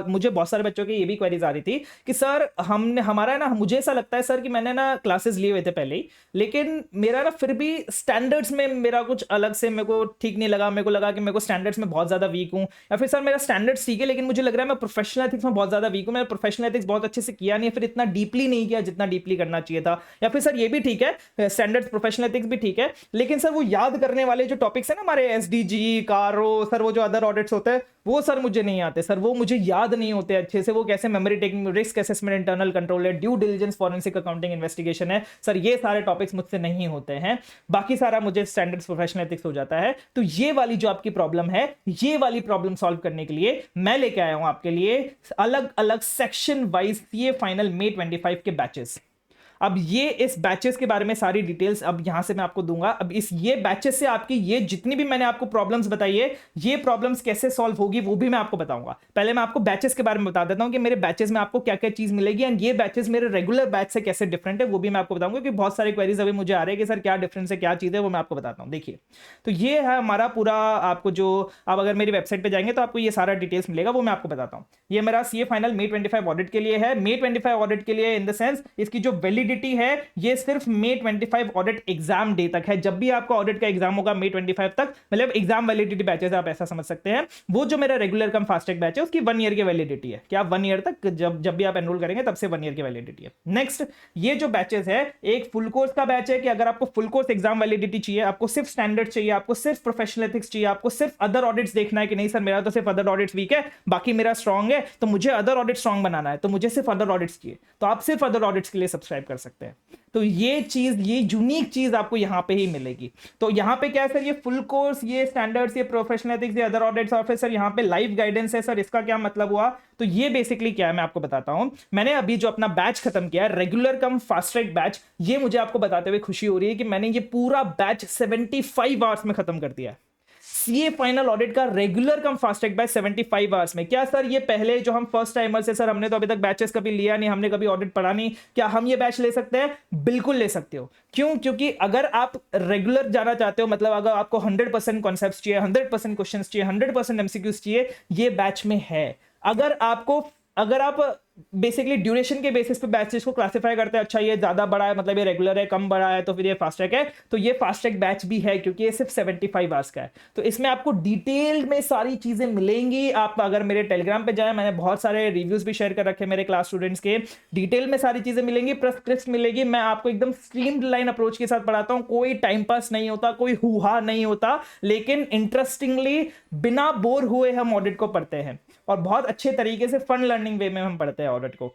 मुझे बहुत सारे बच्चों की ये भी क्वेरीज आ रही थी कि सर हमारा ना, मुझे ऐसा लगता है सर कि मैंने ना क्लासेस लिए हुए थे पहले ही, लेकिन मेरा ना फिर भी स्टैंडर्ड्स में मेरा कुछ अलग से मेरे को ठीक नहीं लगा, मेरे को लगा कि मेरे को स्टैंडर्ड्स में बहुत ज्यादा वीक हूं, या फिर सर मेरा स्टैंडर्ड्स ठीक है लेकिन मुझे लग रहा है मैं प्रोफेशनल एथिक्स में बहुत ज्यादा वीक हूं, मैंने प्रोफेशनल एथिक्स बहुत अच्छे से किया नहीं, फिर इतना डीपली नहीं किया जितना डीपली करना चाहिए था, या फिर सर ये भी ठीक है, स्टैंडर्ड्स प्रोफेशनल एथिक्स भी ठीक है, लेकिन सर वो याद करने वाले जो टॉपिक्स है ना हमारे, एसडीजी, कारो, सर वो जो अदर ऑडिट्स होते हैं वो सर मुझे नहीं आते, सर वो मुझे याद नहीं होते अच्छे से, वो कैसे memory taking, risk assessment, internal control है, due diligence, forensic accounting, investigation है, सर ये सारे टॉपिक्स मुझसे नहीं होते हैं, बाकी सारा मुझे स्टैंडर्ड्स प्रोफेशनल एथिक्स हो जाता है। तो ये वाली जो आपकी प्रॉब्लम है, ये वाली प्रॉब्लम सॉल्व करने के लिए मैं लेके आया हूं आपके लिए अलग अलग section wise CA final May 25 के बैचेस। अब ये इस बैचेस के बारे में सारी डिटेल्स अब यहां से मैं आपको दूंगा। अब ये बैचेस से आपकी ये जितनी भी मैंने आपको प्रॉब्लम्स बताई है, ये प्रॉब्लम्स कैसे सॉल्व होगी वो भी मैं आपको बताऊंगा। पहले मैं आपको बैचेस के बारे में बता देता हूं कि मेरे बैचेस में आपको क्या क्या चीज मिलेगी, एंड ये बैचेस मेरे रेगुलर बैच से कैसे डिफरेंट है वो भी मैं आपको बताऊंगा, क्योंकि बहुत सारी क्वेरीज अभी मुझे आ रहे हैं कि सर क्या डिफरेंस है, क्या चीज है, वो मैं आपको बताता हूं। देखिए, तो ये है हमारा पूरा, आपको जो आप अगर मेरी वेबसाइट पे जाएंगे तो आपको ये सारा डिटेल्स मिलेगा, वो मैं आपको बताता हूं। ये मेरा सीए फाइनल May 25 ऑडिट के लिए है। May 25 ऑडिट के लिए इन द सेंस इसकी जो वैलिडिटी है ये सिर्फ May 25 ऑडिट एग्जाम डे तक है। जब भी आपका ऑडिट का एग्जाम होगा May 25 तक, मतलब एग्जाम वैलिडिटी बैचेस आप ऐसा समझ सकते हैं। वो जो मेरा रेगुलर कम फास्टैग बैच है उसकी 1 ईयर की वैलिडिटी है, क्या 1 ईयर तक, जब भी आप एनरोल करेंगे तब से 1 ईयर की वैलिडिटी है। नेक्स्ट, ये जो बैचेस है, एक फुल कोर्स का बैच है कि अगर आपको फुल कोर्स एग्जाम वैलिडिटी चाहिए, आपको सिर्फ स्टैंडर्ड चाहिए, आपको सिर्फ प्रोफेशनल एथिक्स चाहिए, आपको सिर्फ अदर ऑडिट्स देखना है कि नहीं सर मेरा तो सिर्फ अदर ऑडिट्स वीक है, बाकी मेरा स्ट्रांग है, तो मुझे अदर ऑडिट स्ट्रांग बनाना है, तो मुझे सिर्फ अदर ऑडिट्स चाहिए, तो आप सिर्फ अदर ऑडिट्स के लिए सब्सक्राइब कर सकते हैं। तो ये चीज, ये यूनिक चीज आपको यहां पे ही मिलेगी। तो यहां पे क्या है सर, ये फुल कोर्स, ये स्टैंडर्ड्स, ये प्रोफेशनल एथिक्स, ये अदर ऑडिट्स, और फिर सर यहां पे लाइव गाइडेंस है। सर इसका क्या मतलब हुआ? तो ये बेसिकली क्या है मैं आपको बताता हूं। मैंने अभी जो अपना बैच खत्म किया है, regular cum fast track batch, ये मुझे आपको बताते हुए खुशी हो रही है कि मैंने ये पूरा बैच 75 आवर्स में खत्म कर दिया है। सीए फाइनल ऑडिट का regular cum fast track batch 75 hours में। क्या सर ये पहले जो हम फर्स्ट टाइमर्स है, सर हमने तो अभी तक बैचेस कभी लिया नहीं, हमने कभी ऑडिट पढ़ा नहीं, क्या हम ये बैच ले सकते हैं? बिल्कुल ले सकते हो। क्यों? क्योंकि अगर आप रेगुलर जाना चाहते हो, मतलब अगर आपको 100% कॉन्सेप्ट्स चाहिए, 100% क्वेश्चंस चाहिए, 100% एमसीक्यूज चाहिए, ये बैच में है। अगर आप बेसिकली ड्यूरेशन के बेसिस पे बैचेस को क्लासिफाई करते हैं। अच्छा ये ज्यादा बड़ा है मतलब ये रेगुलर है, कम बड़ा है तो फिर ये फास्ट ट्रैक है। तो ये फास्ट ट्रैक बैच भी है क्योंकि ये सिर्फ 75 आवर्स का है। तो इसमें आपको डिटेल में सारी चीजें मिलेंगी। आप अगर मेरे टेलीग्राम पे जाए, मैंने बहुत सारे रिव्यूज भी शेयर कर रखे मेरे क्लास स्टूडेंट्स के, डिटेल में सारी चीजें मिलेंगी, प्लस ट्रिक्स मिलेगी। मैं आपको एकदम स्ट्रीमलाइन अप्रोच के साथ पढ़ाता हूं, कोई टाइम पास नहीं होता, कोई हुआ नहीं होता, लेकिन इंटरेस्टिंगली बिना बोर हुए हम ऑडिट को पढ़ते हैं और बहुत अच्छे तरीके से फन लर्निंग वे में हम पढ़ते हैं ऑडिट को।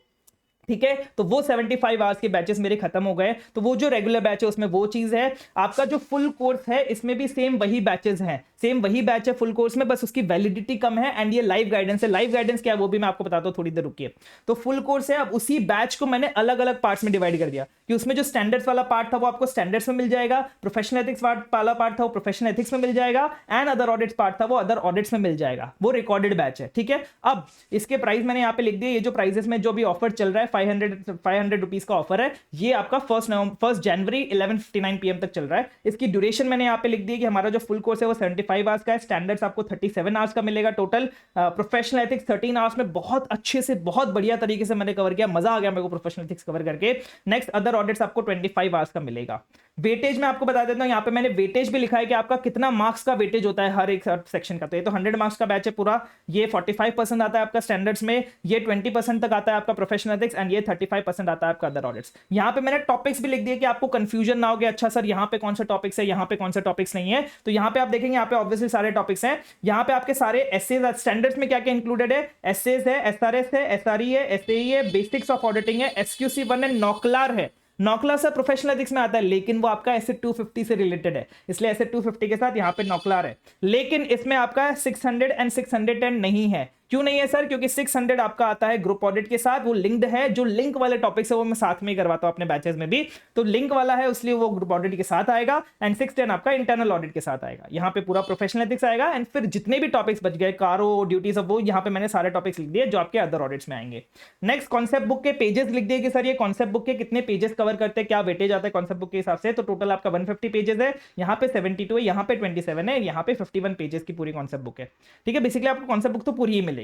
ठीक है, तो वो 75 आवर्स के बैचेस मेरे खत्म हो गए। तो वो जो रेगुलर बैच है उसमें वो चीज है। आपका जो फुल कोर्स है इसमें भी सेम वही बैचेस हैं, सेम वही बैच है फुल कोर्स में, बस उसकी वैलिडिटी कम है एंड ये लाइव गाइडेंस है। लाइव गाइडेंस क्या है वो भी मैं आपको बताता हूं, थोड़ी देर रुकिए। तो फुल कोर्स है, अब उसी बैच को मैंने अलग अलग पार्ट्स में डिवाइड कर दिया कि उसमें जो स्टैंडर्ड्स वाला पार्ट था वो आपको स्टैंडर्ड्स में मिल जाएगा, प्रोफेशनल एथिक्स वाला पार्ट था वो प्रोफेशनल एथिक्स में मिल जाएगा, एंड अदर ऑडिट्स पार्ट था वो अदर ऑडिट्स में मिल जाएगा। वो रिकॉर्डेड बैच है। ठीक है, अब इसके प्राइस मैंने यहाँ पे लिख दिए। ये जो प्राइजेस में जो भी ऑफर चल रहा है 500 रुपीज का ऑफर है, ये आपका 1 जनवरी 11:59 PM तक चल रहा है। इसकी ड्यूरेशन मैंने यहाँ पे लिख दी कि हमारा जो फुल कोर्स है वो 75 आवर्स का है, स्टैंडर्ड्स आपको 37 आवर्स का मिलेगा टोटल, प्रोफेशनल एथिक्स 13 आवर्स में बहुत अच्छे से बहुत बढ़िया तरीके से मैंने कवर किया, मजा आ गया मेरे को प्रोफेशनल एथिक्स कवर करके। नेक्स्ट अदर ऑडिट्स आपको 25 आवर्स का मिलेगा। वेटेज में आपको बता देता हूं, यहाँ पे मैंने वेटेज भी लिखा है कि आपका कितना मार्क्स का वेटेज होता है हर एक सेक्शन का। तो ये तो 100 मार्क्स का बैच है पूरा, ये 45% आता है आपका स्टैंडर्ड्स में, ये 20% तक आता है आपका प्रोफेशनल एथिक्स एंड ये 35% आता है आपका अदर ऑडिट्स। यहाँ पे मैंने टॉपिक्स भी लिख दिए कि आपको कंफ्यूजन ना हो गया, अच्छा सर यहाँ पे कौन सा टॉपिक्स है, यहाँ पे कौन सा टॉपिक्स नहीं है। तो यहाँ पे आप देखेंगे, यहाँ पे ऑब्वियसली सारे टॉपिक्स हैं। यहाँ पे आपके सारे एसेज स्टैंडर्ड्स में क्या क्या इंक्लूडेड है, एसेज है, एसआरएस है, एसआरई है, एसएई है, बेसिक्स ऑफ ऑडिटिंग है, एसक्यूसी1 है, नॉकलार है। नॉकलार सर प्रोफेशनल एथिक्स में आता है लेकिन वो आपका एसेट 250 से रिलेटेड है, इसलिए एसेट 250 के साथ यहाँ पे नॉकलार है। लेकिन इसमें आपका 600 एंड 610 नहीं है। क्यों नहीं है सर? क्योंकि 600 आपका आता है ग्रुप ऑडिट के साथ, वो लिंक्ड है। जो लिंक वाले टॉपिक्स है वो मैं साथ में ही करवाता हूं अपने बैचेस में भी, तो लिंक वाला है इसलिए वो ग्रुप ऑडिट के साथ आएगा, एंड 610 आपका इंटरनल ऑडिट के साथ आएगा। यहाँ पे पूरा प्रोफेशनल एथिक्स आएगा, एंड फिर जितने भी टॉपिक्स बच गए, कारो ड्यूटी सब, वो यहाँ पे मैंने सारे टॉपिक्स लिख दिए जो आपके अदर ऑडिट्स में आएंगे। नेक्स्ट कॉन्सेप्ट बुक के पेजेस लिख दिए कि सर ये कॉन्सेप्ट बुक के कितने पेजेस कवर करते हैं, क्या वेटेज आता है कॉन्सेप्ट बुक के हिसाब से। तो टोटल आपका 150 पेजेस है, यहाँ पे 72 है, यहाँ पे 27 है, यहाँ पे 51 पेजेस की पूरी कॉन्सेप्ट बुक है। ठीक है, बेसिकली आपको कॉन्सेप्ट बुक तो पूरी ही मिलेगी।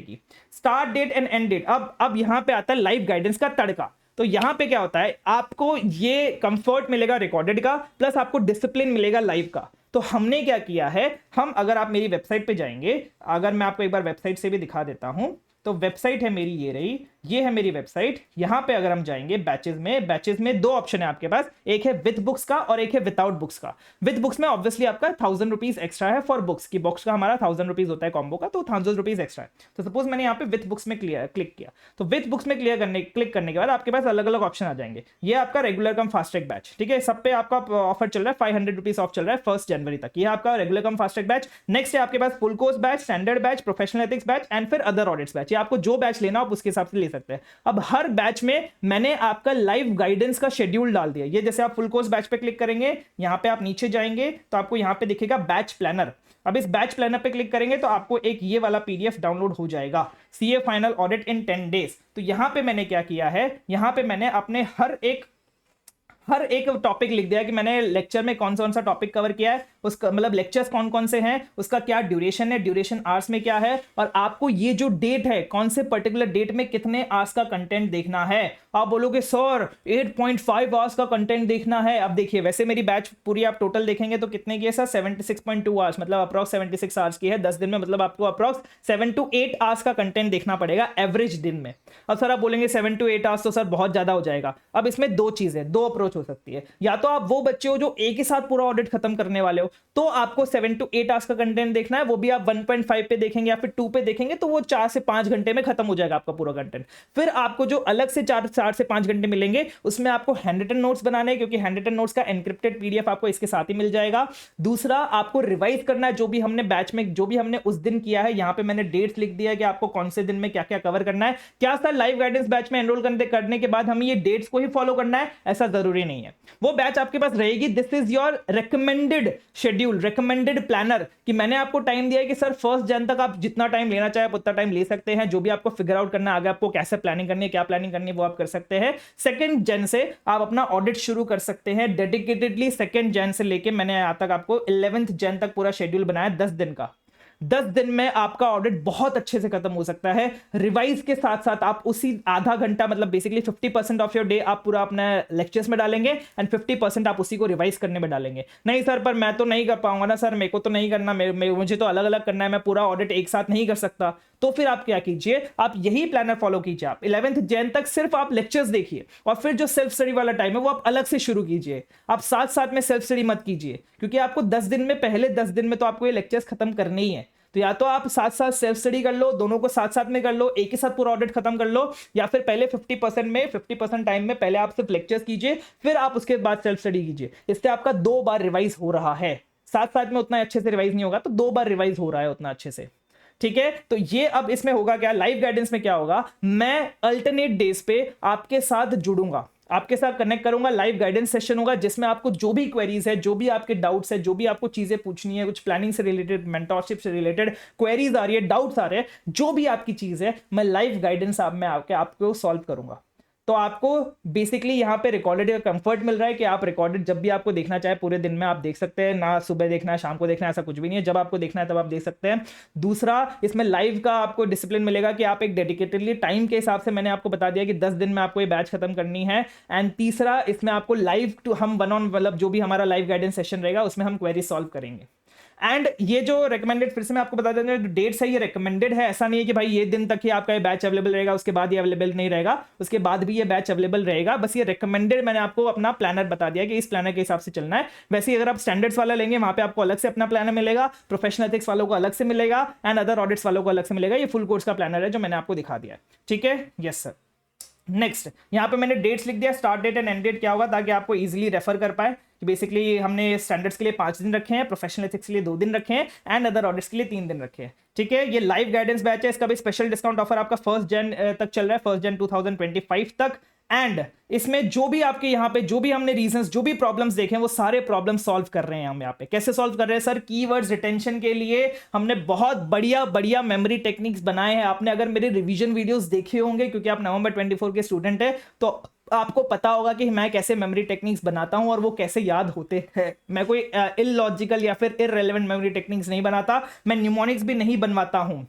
Start date and end date. अब यहां पे आता है लाइव गाइडेंस का तड़का। तो यहां पे क्या होता है, आपको ये कंफर्ट मिलेगा रिकॉर्डेड का, प्लस आपको डिसिप्लिन मिलेगा लाइव का। तो हमने क्या किया है, हम अगर आप मेरी वेबसाइट पे जाएंगे, अगर मैं आपको एक बार वेबसाइट से भी दिखा देता हूं, तो वेबसाइट है मेरी, ये रही, ये है मेरी वेबसाइट। यहां पे अगर हम जाएंगे बैचेस में दो ऑप्शन है आपके पास, एक है विद बुक्स का और एक है विदाउट बुक्स का। विद बुक्स में ऑब्वियसली आपका 1000 रुपीज एक्स्ट्रा है फॉर बुक्स की, बुक्स का हमारा 1000 रुपीज होता है कॉम्बो का, तो 1000 रुपीज एक्स्ट्रा है। तो सपोज मैंने यहाँ पे विद बुक्स में क्लिक किया, तो विद बुक्स में क्लिक करने के बाद आपके पास अलग अलग ऑप्शन आ जाएंगे। ये आपका regular cum fast track batch, ठीक है, सब पे आपका ऑफर चल रहा है, 500 रुपीज ऑफ चल रहा है 1 जनवरी तक। ये आपका regular cum fast track batch. Next है आपके पास full course batch, standard batch, professional ethics batch, and फिर अदर ऑडिट्स बैच। ये आपको जो बैच लेना आप उसके हिसाब से ले सकते हैं। अब हर बैच में मैंने आपका लाइव गाइडेंस का शेड्यूल डाल दिया। ये जैसे आप फुल कोर्स बैच पे क्लिक करेंगे, यहां पे आप नीचे जाएंगे तो आपको यहां पे दिखेगा बैच प्लानर। अब इस बैच प्लानर पे क्लिक करेंगे तो आपको एक ये वाला पीडीएफ डाउनलोड हो जाएगा, सीए फाइनल ऑडिट इन 10 डेज। तो यहां पे मैंने क्या किया है, यहां पे मैंने अपने हर एक टॉपिक लिख दिया कि मैंने लेक्चर में कौन सा टॉपिक कवर किया है, उसका मतलब लेक्चर्स कौन कौन से हैं, उसका क्या ड्यूरेशन है, ड्यूरेशन आवर्स में क्या है, और आपको ये जो डेट है कौन से पर्टिकुलर डेट में कितने आवर्स का कंटेंट देखना है। आप बोलोगे सर 8.5 आवर्स का कंटेंट देखना है। अब देखिए, वैसे मेरी बैच पूरी आप टोटल देखेंगे तो कितने की है सर, 76.2 आवर्स, मतलब अप्रॉक्स 76 आवर्स की है 10 दिन में, मतलब आपको अप्रॉक्स 7 to 8 आवर्स का कंटेंट देखना पड़ेगा एवरेज दिन में। अब सर आप बोलेंगे 7 to 8 आवर्स तो सर बहुत ज्यादा हो जाएगा। अब इसमें दो चीजें, दो अप्रोच हो सकती है। या तो आप वो बच्चे हो जो एक ही साथ पूरा ऑडिट खत्म करने वाले हो, तो आपको 7 to 8 आवर्स का कंटेंट देखना है, वो भी आप 1.5 पे देखेंगे या फिर 2 पे देखेंगे, तो वो 4 से 5 घंटे में खत्म हो जाएगा आपका पूरा कंटेंट। फिर आपको जो अलग से 4 से 5 घंटे मिलेंगे, उसमें आपको हैंड रिटन नोट्स बनाने हैं, क्योंकि हैंड रिटन नोट्स का एनक्रिप्टेड पीडीएफ आपको इसके साथ ही मिल जाएगा। दूसरा, आपको रिवाइज करना है जो भी हमने बैच में, जो भी हमने उस दिन किया है। यहां पे मैंने डेट्स लिख दिया है कि आपको कौन से दिन में क्या क्या कवर करना है। क्या सर लाइव गाइडेंस बैच में एनरोल करने के बाद हमें ये डेट्स को ही फॉलो करना है? ऐसा जरूरी नहीं है, वो बैच आपके पास रहेगी। This is your recommended schedule, recommended planner, कि मैंने आपको टाइम दिया है कि सर 1 जन तक आप जितना टाइम लेना चाहे उतना टाइम ले सकते हैं। जो भी आपको फिगर आउट करना है, आगे आपको कैसे प्लानिंग करनी है, क्या प्लानिंग करनी है, वो आप कर सकते हैं। 2 जन से आप अपना ऑडिट शुरू कर सकते हैं डेडिकेटेडली। 2 जन से लेके मैंने यहां तक आपको 11th जन तक पूरा शेड्यूल बनाया 10 दिन का। 10 दिन में आपका ऑडिट बहुत अच्छे से खत्म हो सकता है। रिवाइज के साथ साथ आप उसी आधा घंटा, मतलब बेसिकली 50% ऑफ योर डे आप पूरा अपना लेक्चर्स में डालेंगे एंड 50% आप उसी को रिवाइज करने में डालेंगे। नहीं सर, पर मैं तो नहीं कर पाऊंगा ना सर, मेरे को तो नहीं करना, मुझे तो अलग अलग करना है, मैं पूरा ऑडिट एक साथ नहीं कर सकता। तो फिर आप क्या कीजिए, आप यही प्लानर फॉलो कीजिए। आप 11th जैन तक सिर्फ आप लेक्चर्स देखिए और फिर जो सेल्फ स्टडी वाला टाइम है वो आप अलग से शुरू कीजिए। आप साथ साथ में सेल्फ स्टडी मत कीजिए, क्योंकि आपको 10 दिन में, पहले 10 दिन में तो आपको ये लेक्चर्स खत्म करने ही है। तो या तो आप साथ साथ सेल्फ स्टडी कर लो, दोनों को साथ साथ में कर लो, एक ही साथ पूरा ऑडिट खत्म कर लो, या फिर पहले 50% टाइम में पहले आप सिर्फ लेक्चर्स कीजिए, फिर आप उसके बाद सेल्फ स्टडी कीजिए। इससे आपका 2 बार रिवाइज हो रहा है। साथ साथ में उतना अच्छे से रिवाइज नहीं होगा, तो 2 बार रिवाइज हो रहा है उतना अच्छे से। ठीक है, तो ये अब इसमें होगा क्या, लाइव गाइडेंस में क्या होगा, मैं अल्टरनेट डेज पे आपके साथ जुड़ूंगा, आपके साथ कनेक्ट करूंगा। लाइव गाइडेंस सेशन होगा जिसमें आपको जो भी क्वेरीज है, जो भी आपके डाउट्स है, जो भी आपको चीजें पूछनी है, कुछ प्लानिंग से रिलेटेड, मेंटरशिप से रिलेटेड क्वेरीज आ रही है, डाउट्स आ रहे हैं, जो भी आपकी चीज है, मैं लाइव गाइडेंस में आके आपको सॉल्व करूंगा। तो आपको बेसिकली यहाँ पे रिकॉर्डेड का कंफर्ट मिल रहा है कि आप रिकॉर्डेड जब भी आपको देखना चाहे पूरे दिन में आप देख सकते हैं, ना सुबह देखना है शाम को देखना है, ऐसा कुछ भी नहीं है, जब आपको देखना है तब आप देख सकते हैं। दूसरा, इसमें लाइव का आपको डिसिप्लिन मिलेगा कि आप एक डेडिकेटेडली टाइम के हिसाब से, मैंने आपको बता दिया कि 10 दिन में आपको ये बैच खत्म करनी है। एंड तीसरा, इसमें आपको लाइव टू हम वन ऑन, मतलब जो भी हमारा लाइव गाइडेंस सेशन रहेगा उसमें हम क्वेरी सॉल्व करेंगे। एंड ये जो रिकमेंडेड, फिर से मैं आपको बता देता हूं, डेट्स है ये रिकमेंडेड है, ऐसा नहीं है कि भाई ये दिन तक ही आपका ये बैच अवेलेबल रहेगा, उसके बाद ये अवेलेबल नहीं रहेगा, उसके बाद भी ये बैच अवेलेबल रहेगा। बस ये रिकमेंडेड, मैंने आपको अपना प्लानर बता दिया कि इस प्लानर के हिसाब से चलना है। वैसे अगर आप स्टैंडर्ड्स वाला लेंगे, वहां पे आपको अलग से अपना प्लानर मिलेगा, प्रोफेशनल एथिक्स वालों को अलग से मिलेगा, एंड अदर ऑडिट्स वालों को अलग से मिलेगा। ये फुल कोर्स का प्लानर है जो मैंने आपको दिखा दिया है। ठीक है, यस सर। नेक्स्ट, यहां पे मैंने डेट्स लिख दिया, start date and end date क्या होगा, ताकि आपको इजीली रेफर कर पाए कि बेसिकली हमने स्टैंडर्ड्स के लिए 5 दिन रखे हैं, प्रोफेशनल एथिक्स के लिए 2 दिन रखे हैं, एंड अदर ऑडिट्स के लिए 3 दिन रखे हैं। ठीक है, ये लाइव गाइडेंस बैच है, इसका भी स्पेशल डिस्काउंट ऑफर आपका 1 जन तक चल रहा है, 1 जन 2025 तक। एंड इसमें जो भी आपके यहाँ पे जो भी हमने रीजंस, जो भी प्रॉब्लम्स देखे हैं, वो सारे प्रॉब्लम सॉल्व कर रहे हैं हम यहाँ पे। कैसे सॉल्व कर रहे हैं सर, कीवर्ड्स रिटेंशन के लिए हमने बहुत बढ़िया बढ़िया मेमोरी टेक्निक्स बनाए हैं। आपने अगर मेरे रिवीजन वीडियोस देखे होंगे, क्योंकि आप नवंबर 24 के स्टूडेंट है, तो आपको पता होगा कि मैं कैसे मेमोरी टेक्निक्स बनाता हूं और वो कैसे याद होते हैं। मैं कोई इलॉजिकल या फिर इररेलेवेंट मेमोरी टेक्निक्स नहीं बनाता, मैं न्यूमोनिक्स भी नहीं बनवाता हूं,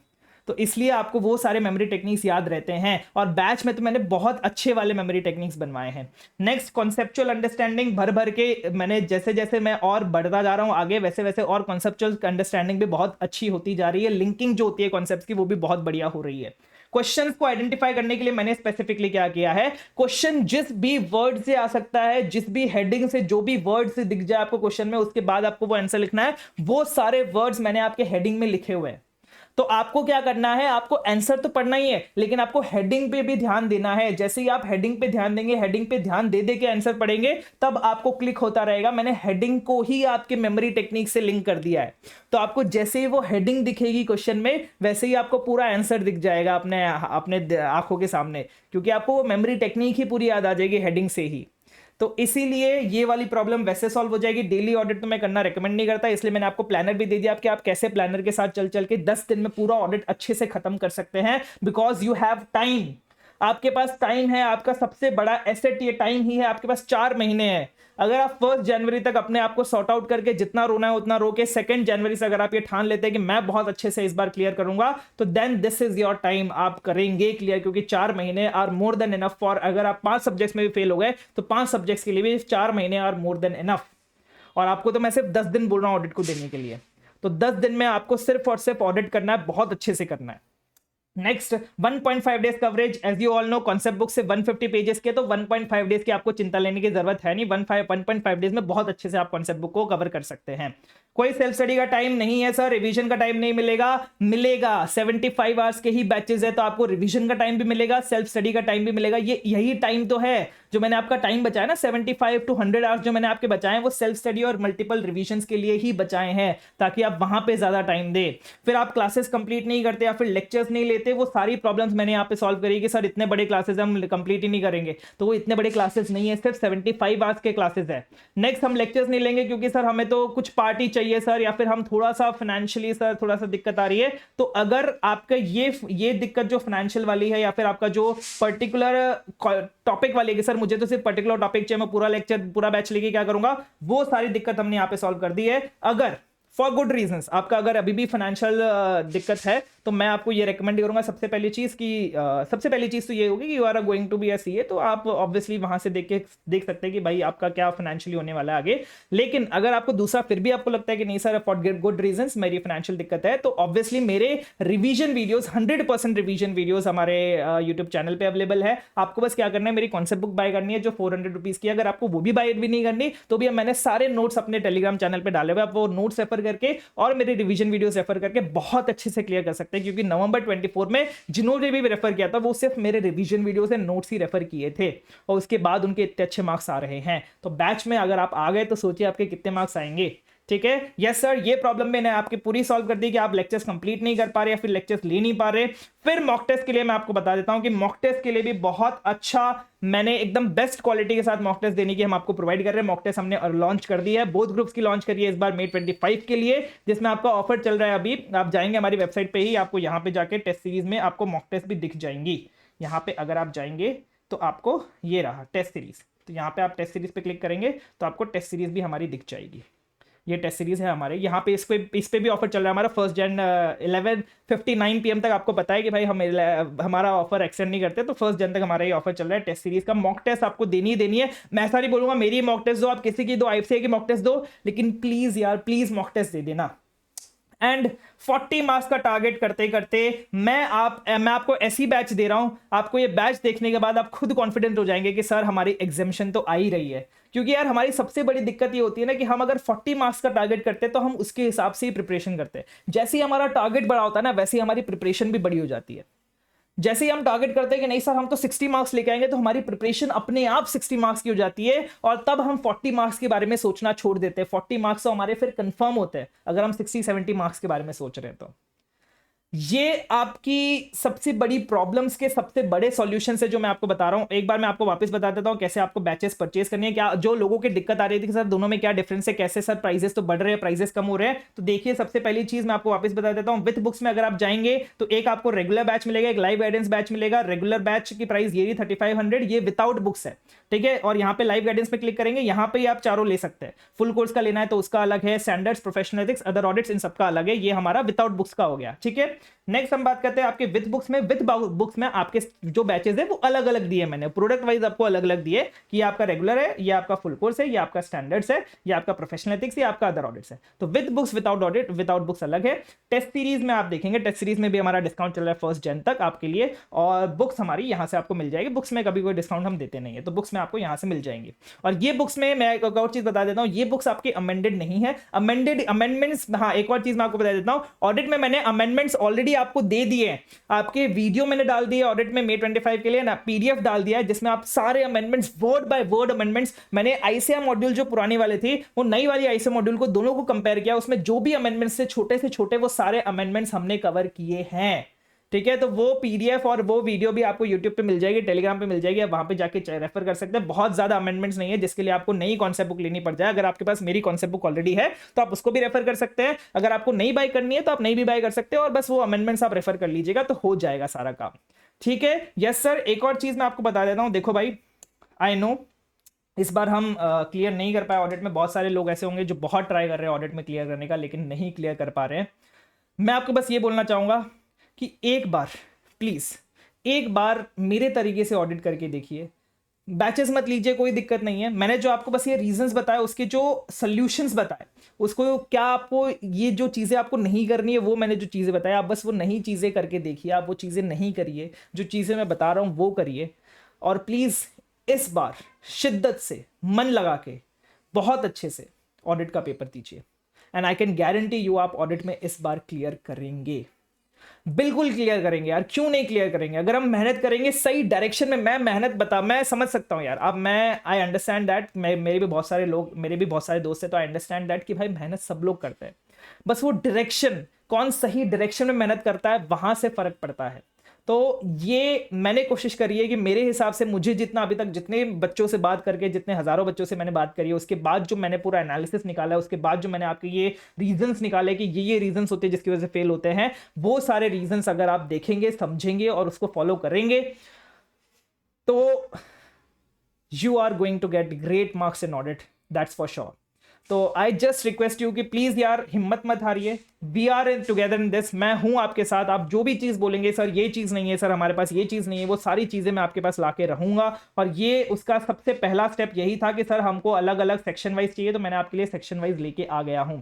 तो इसलिए आपको वो सारे मेमोरी टेक्निक्स याद रहते हैं। और बैच में तो मैंने बहुत अच्छे वाले मेमोरी टेक्निक्स बनवाए हैं। नेक्स्ट, कॉन्सेप्चुअल अंडरस्टैंडिंग भर भर के मैंने, जैसे जैसे मैं और बढ़ता जा रहा हूं आगे, वैसे वैसे और कॉन्सेप्चुअल अंडरस्टैंडिंग भी बहुत अच्छी होती जा रही है। लिंकिंग जो होती है कॉन्सेप्ट्स की, वो भी बहुत बढ़िया हो रही है। क्वेश्चंस को आइडेंटिफाई करने के लिए मैंने स्पेसिफिकली क्या किया है, क्वेश्चन जिस भी वर्ड से आ सकता है, जिस भी हेडिंग से, जो भी वर्ड से दिख जाए आपको क्वेश्चन में, उसके बाद आपको वो आंसर लिखना है। वो सारे वर्ड्स मैंने आपके हेडिंग में लिखे हुए हैं। तो आपको क्या करना है, आपको आंसर तो पढ़ना ही है, लेकिन आपको हेडिंग पे भी ध्यान देना है। जैसे ही आप हेडिंग पे ध्यान देंगे, हेडिंग पे ध्यान दे दे के आंसर पढ़ेंगे, तब आपको क्लिक होता रहेगा। मैंने हेडिंग को ही आपके मेमोरी टेक्निक से लिंक कर दिया है, तो आपको जैसे ही वो हेडिंग दिखेगी क्वेश्चन में, वैसे ही आपको पूरा आंसर दिख जाएगा अपने अपने आंखों के सामने, क्योंकि आपको वो मेमोरी टेक्निक ही पूरी याद आ जाएगी हेडिंग से ही। तो इसीलिए ये वाली प्रॉब्लम वैसे सॉल्व हो जाएगी। डेली ऑडिट तो मैं करना रेकमेंड नहीं करता, इसलिए मैंने आपको प्लानर भी दे दिया कि आप कैसे प्लानर के साथ चल चल के 10 दिन में पूरा ऑडिट अच्छे से खत्म कर सकते हैं। बिकॉज यू हैव टाइम, आपके पास टाइम है। आपका सबसे बड़ा एसेट ये टाइम ही है। आपके पास 4 महीने हैं। अगर आप 1 जनवरी तक अपने आप को सॉर्ट आउट करके जितना रोना है उतना रो के 2 जनवरी से अगर आप ये ठान लेते हैं कि मैं बहुत अच्छे से इस बार क्लियर करूंगा, तो then this is your time, आप करेंगे क्लियर। क्योंकि 4 महीने are more than enough for, अगर आप 5 सब्जेक्ट्स में भी फेल हो गए तो 5 सब्जेक्ट्स के लिए भी 4 महीने आर मोर देन इनफ। और आपको तो मैं सिर्फ 10 दिन बोल रहा हूं ऑडिट को देने के लिए, तो 10 दिन में आपको सिर्फ और सिर्फ ऑडिट करना है, बहुत अच्छे से करना है। Next, 1.5 days coverage. As you all know, concept book से 150 पेजेस के, तो 1.5 डेज की आपको चिंता लेने की जरूरत है नहीं। 1.5 डेज में बहुत अच्छे से आप कॉन्सेप्ट बुक को कवर कर सकते हैं। कोई सेल्फ स्टडी का टाइम नहीं है सर, रिवीजन का टाइम नहीं मिलेगा। मिलेगा 75 आवर्स के ही बैचेस है, तो आपको रिवीजन का टाइम भी मिलेगा, सेल्फ स्टडी का टाइम भी मिलेगा। ये यही टाइम तो है जो मैंने आपका टाइम बचाया ना, 75 to 100 आवर्स जो मैंने आपके बचाए हैं, वो सेल्फ स्टडी और मल्टीपल रिवीजन के लिए ही बचाए हैं, ताकि आप वहां पे ज्यादा टाइम दे। फिर आप क्लासेस कंप्लीट नहीं करते या फिर लेक्चर्स नहीं लेते, वो सारी प्रॉब्लम्स मैंने यहाँ पे सॉल्व करी कि सर इतने बड़े क्लासेस हम कंप्लीट ही नहीं करेंगे, तो वो इतने बड़े क्लासेस नहीं है, सिर्फ 75 आवर्स के क्लासेस है। नेक्स्ट, हम लेक्चर्स नहीं लेंगे क्योंकि सर हमें तो कुछ पार्टी चाहिए सर, या फिर हम थोड़ा सा फाइनेंशियली सर थोड़ा सा दिक्कत आ रही है। तो अगर आपका ये दिक्कत जो फाइनेंशियल वाली है, या फिर आपका जो पर्टिकुलर टॉपिक वाली है, सर मुझे तो सिर्फ पर्टिकुलर टॉपिक चाहिए, मैं पूरा लेक्चर पूरा बैच लेके क्या करूंगा, वो सारी दिक्कत हमने यहाँ पे सॉल्व कर दी है। अगर फॉर गुड रीजंस। आपका अगर अभी भी फाइनेंशियल दिक्कत है तो मैं आपको ये रेकमेंड करूंगा सबसे पहली चीज सबसे पहली चीज तो ये होगी कि you are going to be a CA, तो आप ऑब्वियसली वहां से देख सकते हैं कि भाई आपका क्या फाइनेंशियली होने वाला है आगे। लेकिन अगर आपको दूसरा फिर भी आपको लगता है कि नहीं सर फॉर गुड रीजंस मेरी फाइनेंशियल दिक्कत है, तो ऑब्वियसली मेरे रिवीजन वीडियोस 100% रिवीजन वीडियोस हमारे यूट्यूब चैनल पे अवेलेबल है। आपको बस क्या करना है, मेरी कॉन्सेप्ट बुक बाय करनी है जो 400 रुपीज की। अगर आपको वो भी बाय भी नहीं करनी तो भी मैंने सारे नोट्स अपने टेलीग्राम चैनल पे डाले हुए, आप वो नोट्स रेफर करके और मेरे रिवीजन वीडियोस रेफर करके बहुत अच्छे से क्लियर कर सकते हैं। क्योंकि नवंबर 24 में जिन्होंने भी रेफर किया था वो सिर्फ मेरे रिवीजन वीडियो से नोट्स ही रेफर किए थे और उसके बाद उनके इतने अच्छे मार्क्स आ रहे हैं। तो बैच में अगर आप आ गए तो सोचिए आपके कितने मार्क्स आएंगे। ठीक है, यस सर, ये प्रॉब्लम मैंने आपकी पूरी सॉल्व कर दी कि आप लेक्चर्स कंप्लीट नहीं कर पा रहे या फिर लेक्चर्स ले नहीं पा रहे। फिर मॉक टेस्ट के लिए मैं आपको बता देता हूं कि मॉक टेस्ट के लिए भी बहुत अच्छा मैंने एकदम बेस्ट क्वालिटी के साथ मॉक टेस्ट देने की हम आपको प्रोवाइड कर रहे हैं। मॉक टेस्ट हमने लॉन्च कर दी है, बोथ ग्रुप्स की लॉन्च करी है इस बार May 25 के लिए, जिसमें आपका ऑफर चल रहा है। अभी आप जाएंगे हमारी वेबसाइट पे ही, आपको यहाँ पे जाके टेस्ट सीरीज में आपको मॉक टेस्ट भी दिख जाएंगी। यहाँ पे अगर आप जाएंगे तो आपको ये रहा टेस्ट सीरीज, तो यहाँ पे आप टेस्ट सीरीज पे क्लिक करेंगे तो आपको टेस्ट सीरीज भी हमारी दिख जाएगी। ये टेस्ट सीरीज है हमारे यहाँ पे, इस पे भी ऑफर चल रहा है हमारा 1 जन 11:59 PM तक। आपको पता है कि भाई हमारा ऑफर एक्सटेंड नहीं करते, तो 1 जन तक हमारा ये ऑफर चल रहा है। टेस्ट सीरीज का मॉक टेस्ट आपको देनी ही देनी है। मैं ऐसा नहीं बोलूंगा मेरी मॉक टेस्ट दो, आप किसी की दो, आईसीए की मॉक टेस्ट दो, लेकिन प्लीज यार प्लीज मॉक टेस्ट दे देना। एंड 40 मार्क्स का टारगेट करते करते मैं आपको ऐसी बैच दे रहा हूं, आपको ये बैच देखने के बाद आप खुद कॉन्फिडेंट हो जाएंगे कि सर हमारी एग्जामिशन तो आ ही रही है। क्योंकि यार हमारी सबसे बड़ी दिक्कत ये होती है ना कि हम अगर 40 मार्क्स का टारगेट करते हैं तो हम उसके हिसाब से ही प्रिपरेशन करते हैं। जैसे ही हमारा टारगेट बड़ा होता है ना, वैसे ही हमारी प्रिपरेशन भी बड़ी हो जाती है। जैसे ही हम टारगेट करते हैं कि नहीं सर हम तो 60 मार्क्स लेके आएंगे, तो हमारी प्रिपरेशन अपने आप 60 मार्क्स की हो जाती है और तब हम 40 मार्क्स के बारे में सोचना छोड़ देते हैं। 40 मार्क्स तो हमारे फिर कंफर्म होते हैं अगर हम 60-70 मार्क्स के बारे में सोच रहे हैं। तो ये आपकी सबसे बड़ी प्रॉब्लम्स के सबसे बड़े सॉल्यूशन है जो मैं आपको बता रहा हूं। एक बार मैं आपको वापस बता देता हूं कैसे आपको बैचेस परचेस करनी है। क्या जो लोगों की दिक्कत आ रही थी कि सर दोनों में क्या डिफरेंस है, कैसे सर प्राइजेस तो बढ़ रहे हैं प्राइजेस कम हो रहे हैं, तो देखिए सबसे पहली चीज मैं आपको वापस बता देता हूं। विथ बुक्स में अगर आप जाएंगे तो एक आपको रेगुलर बैच मिलेगा, एक लाइव गाइडेंस बैच मिलेगा। रेगुलर बैच की प्राइस ये 3500, ये विदाउट बुक्स है। ठीक है, और यहाँ पे लाइव गाइडेंस पे क्लिक करेंगे, यहाँ पे आप चारों ले सकते हैं। फुल कोर्स का लेना है तो उसका अलग है, standards, professional ethics, other audits, इन सबका अलग है। ये हमारा विदाउट बुक्स का हो गया। ठीक है, नेक्स्ट हम बात करते हैं आपके विद बुक्स में। विद बुक्स में आपके जो बैचेस है वो अलग अलग दिए मैंने, प्रोडक्ट वाइज आपको अलग अलग दिए कि ये आपका रेगुलर है, ये आपका फुल कोर्स है, ये आपका स्टैंडर्ड्स है, ये आपका प्रोफेशनल एथिक्स, ये आपका अदर ऑडिट्स है। तो with books without audit, without books अलग है। टेस्ट सीरीज में आप देखेंगे, टेस्ट सीरीज में भी हमारा डिस्काउंट चल रहा है 1 जन तक आपके लिए, और बुक्स हमारी यहां से आपको मिल जाएगी। बुक्स में कभी कोई डिस्काउंट हम देते नहीं है, तो बुक्स में आपको यहां से मिल जाएंगी। और ये बुक्स में मैं एक और चीज बता देता हूं, ये बुक्स आपकी अमेंडेड नहीं है। अमेंडमेंट्स, हाँ एक और चीज मैं आपको बता देता हूं, ऑडिट में मैंने अमेंडमेंट्स ऑलरेडी आपको दे दिए, आपके वीडियो मैंने डाल दिए ऑडिट में May 25 के लिए ना, पीडीएफ डाल दिया है जिसमें आप सारे amendments, word by word amendments, मैंने आईसीए मॉड्यूल जो पुराने वाले थे वो नई वाली आईसीए मॉड्यूल को दोनों को कंपेयर किया, उसमें जो भी अमेंडमेंट्स से छोटे वो सारे अमेंडमेंट्स हमने कवर किए हैं। ठीक है, तो वो पीडीएफ और वो वीडियो भी आपको यूट्यूब पे मिल जाएगी, टेलीग्राम पे मिल जाएगी, आप वहां पे जाके रेफर कर सकते हैं। बहुत ज्यादा अमेंडमेंट्स नहीं है जिसके लिए आपको नई कॉन्सेप्ट बुक लेनी पड़ जाए। अगर आपके पास मेरी कॉन्सेप्ट बुक ऑलरेडी है तो आप उसको भी रेफर कर सकते हैं। अगर आपको नई बाय करनी है तो आप नई भी बाय कर सकते हैं और बस वो अमेंडमेंट्स आप रेफर कर लीजिएगा तो हो जाएगा सारा काम। ठीक है, यस सर। एक और चीज मैं आपको बता देता हूं, देखो भाई आई नो इस बार हम क्लियर नहीं कर पाए ऑडिट में। बहुत सारे लोग ऐसे होंगे जो बहुत ट्राई कर रहे हैं ऑडिट में क्लियर करने का लेकिन नहीं क्लियर कर पा रहे हैं। मैं आपको बस ये बोलना चाहूंगा कि एक बार प्लीज एक बार मेरे तरीके से ऑडिट करके देखिए। बैचेस मत लीजिए, कोई दिक्कत नहीं है। मैंने जो आपको बस ये रीजंस बताए, उसके जो सॉल्यूशंस बताए, उसको क्या आपको ये जो चीजें आपको नहीं करनी है वो मैंने जो चीजें बताया, आप बस वो नई चीजें करके देखिए। आप वो चीजें नहीं करिए, जो चीजें मैं बता रहा हूं वो करिए। और प्लीज इस बार शिद्दत से मन लगा के बहुत अच्छे से ऑडिट का पेपर दीजिए and I can guarantee you आप ऑडिट में इस बार क्लियर करेंगे, बिल्कुल क्लियर करेंगे यार। क्यों नहीं क्लियर करेंगे? अगर हम मेहनत करेंगे सही डायरेक्शन में। मैं समझ सकता हूं यार, अब मैं आई अंडरस्टैंड दैट, मेरे भी बहुत सारे दोस्त हैं, तो आई अंडरस्टैंड दैट कि भाई मेहनत सब लोग करते हैं, बस वो डायरेक्शन, कौन सही डायरेक्शन में मेहनत करता है वहां से फर्क पड़ता है। तो ये मैंने कोशिश करी है कि मेरे हिसाब से मुझे जितना अभी तक, जितने बच्चों से बात करके, जितने हजारों बच्चों से मैंने बात करी है, उसके बाद जो मैंने पूरा एनालिसिस निकाला है, उसके बाद जो मैंने आपके ये रीजंस निकाले कि ये रीजंस होते हैं जिसकी वजह से फेल होते हैं, वो सारे रीजंस अगर आप देखेंगे, समझेंगे और उसको फॉलो करेंगे तो you are going to get great marks in audit, that's for sure. तो आई जस्ट रिक्वेस्ट यू कि प्लीज यार हिम्मत मत हारिए, we are in together in this, मैं हूं आपके साथ। आप जो भी चीज बोलेंगे सर ये चीज नहीं है, सर हमारे पास ये चीज नहीं है, वो सारी चीजें मैं आपके पास लाके रहूंगा। और ये उसका सबसे पहला स्टेप यही था कि सर हमको अलग अलग सेक्शन वाइज चाहिए, तो मैंने आपके लिए सेक्शन वाइज लेके आ गया हूं।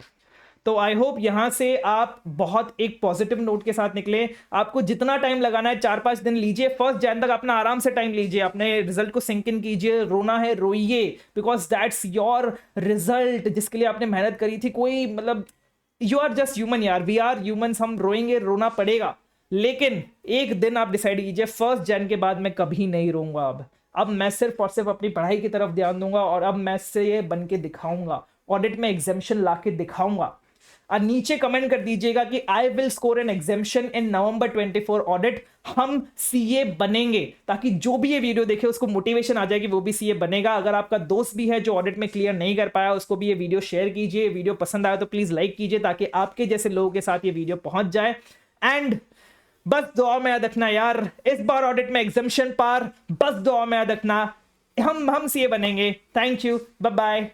तो आई होप यहां से आप बहुत एक पॉजिटिव नोट के साथ निकले। आपको जितना टाइम लगाना है 4-5 दिन लीजिए, 1 जन तक अपना आराम से टाइम लीजिए, अपने रिजल्ट को सिंक इन कीजिए, रोना है रोइए, बिकॉज दैट्स योर रिजल्ट जिसके लिए आपने मेहनत करी थी। कोई मतलब यू आर जस्ट ह्यूमन यार, वी आर ह्यूमंस, हम रोएंगे, रोना पड़ेगा, लेकिन एक दिन आप डिसाइड कीजिए 1 जन के बाद मैं कभी नहीं रोऊंगा। अब मैं सिर्फ और सिर्फ अपनी पढ़ाई की तरफ ध्यान दूंगा, और अब मैं से ये बन के दिखाऊंगा, ऑडिट में एग्जामिशन ला के दिखाऊंगा। और नीचे कमेंट कर दीजिएगा कि I will score an exemption in November 24 audit, हम सीए बनेंगे, ताकि जो भी ये वीडियो देखे उसको मोटिवेशन आ जाए कि वो भी सीए बनेगा। अगर आपका दोस्त भी है जो ऑडिट में क्लियर नहीं कर पाया, उसको भी ये वीडियो शेयर कीजिए। वीडियो पसंद आया तो प्लीज लाइक कीजिए, ताकि आपके जैसे लोगों के साथ ये वीडियो पहुंच जाए। एंड बस दुआ में याद रखना यार, इस बार ऑडिट में एग्जामिशन पार, बस दुआ में याद रखना, हम सीए बनेंगे। Thank you, bye bye.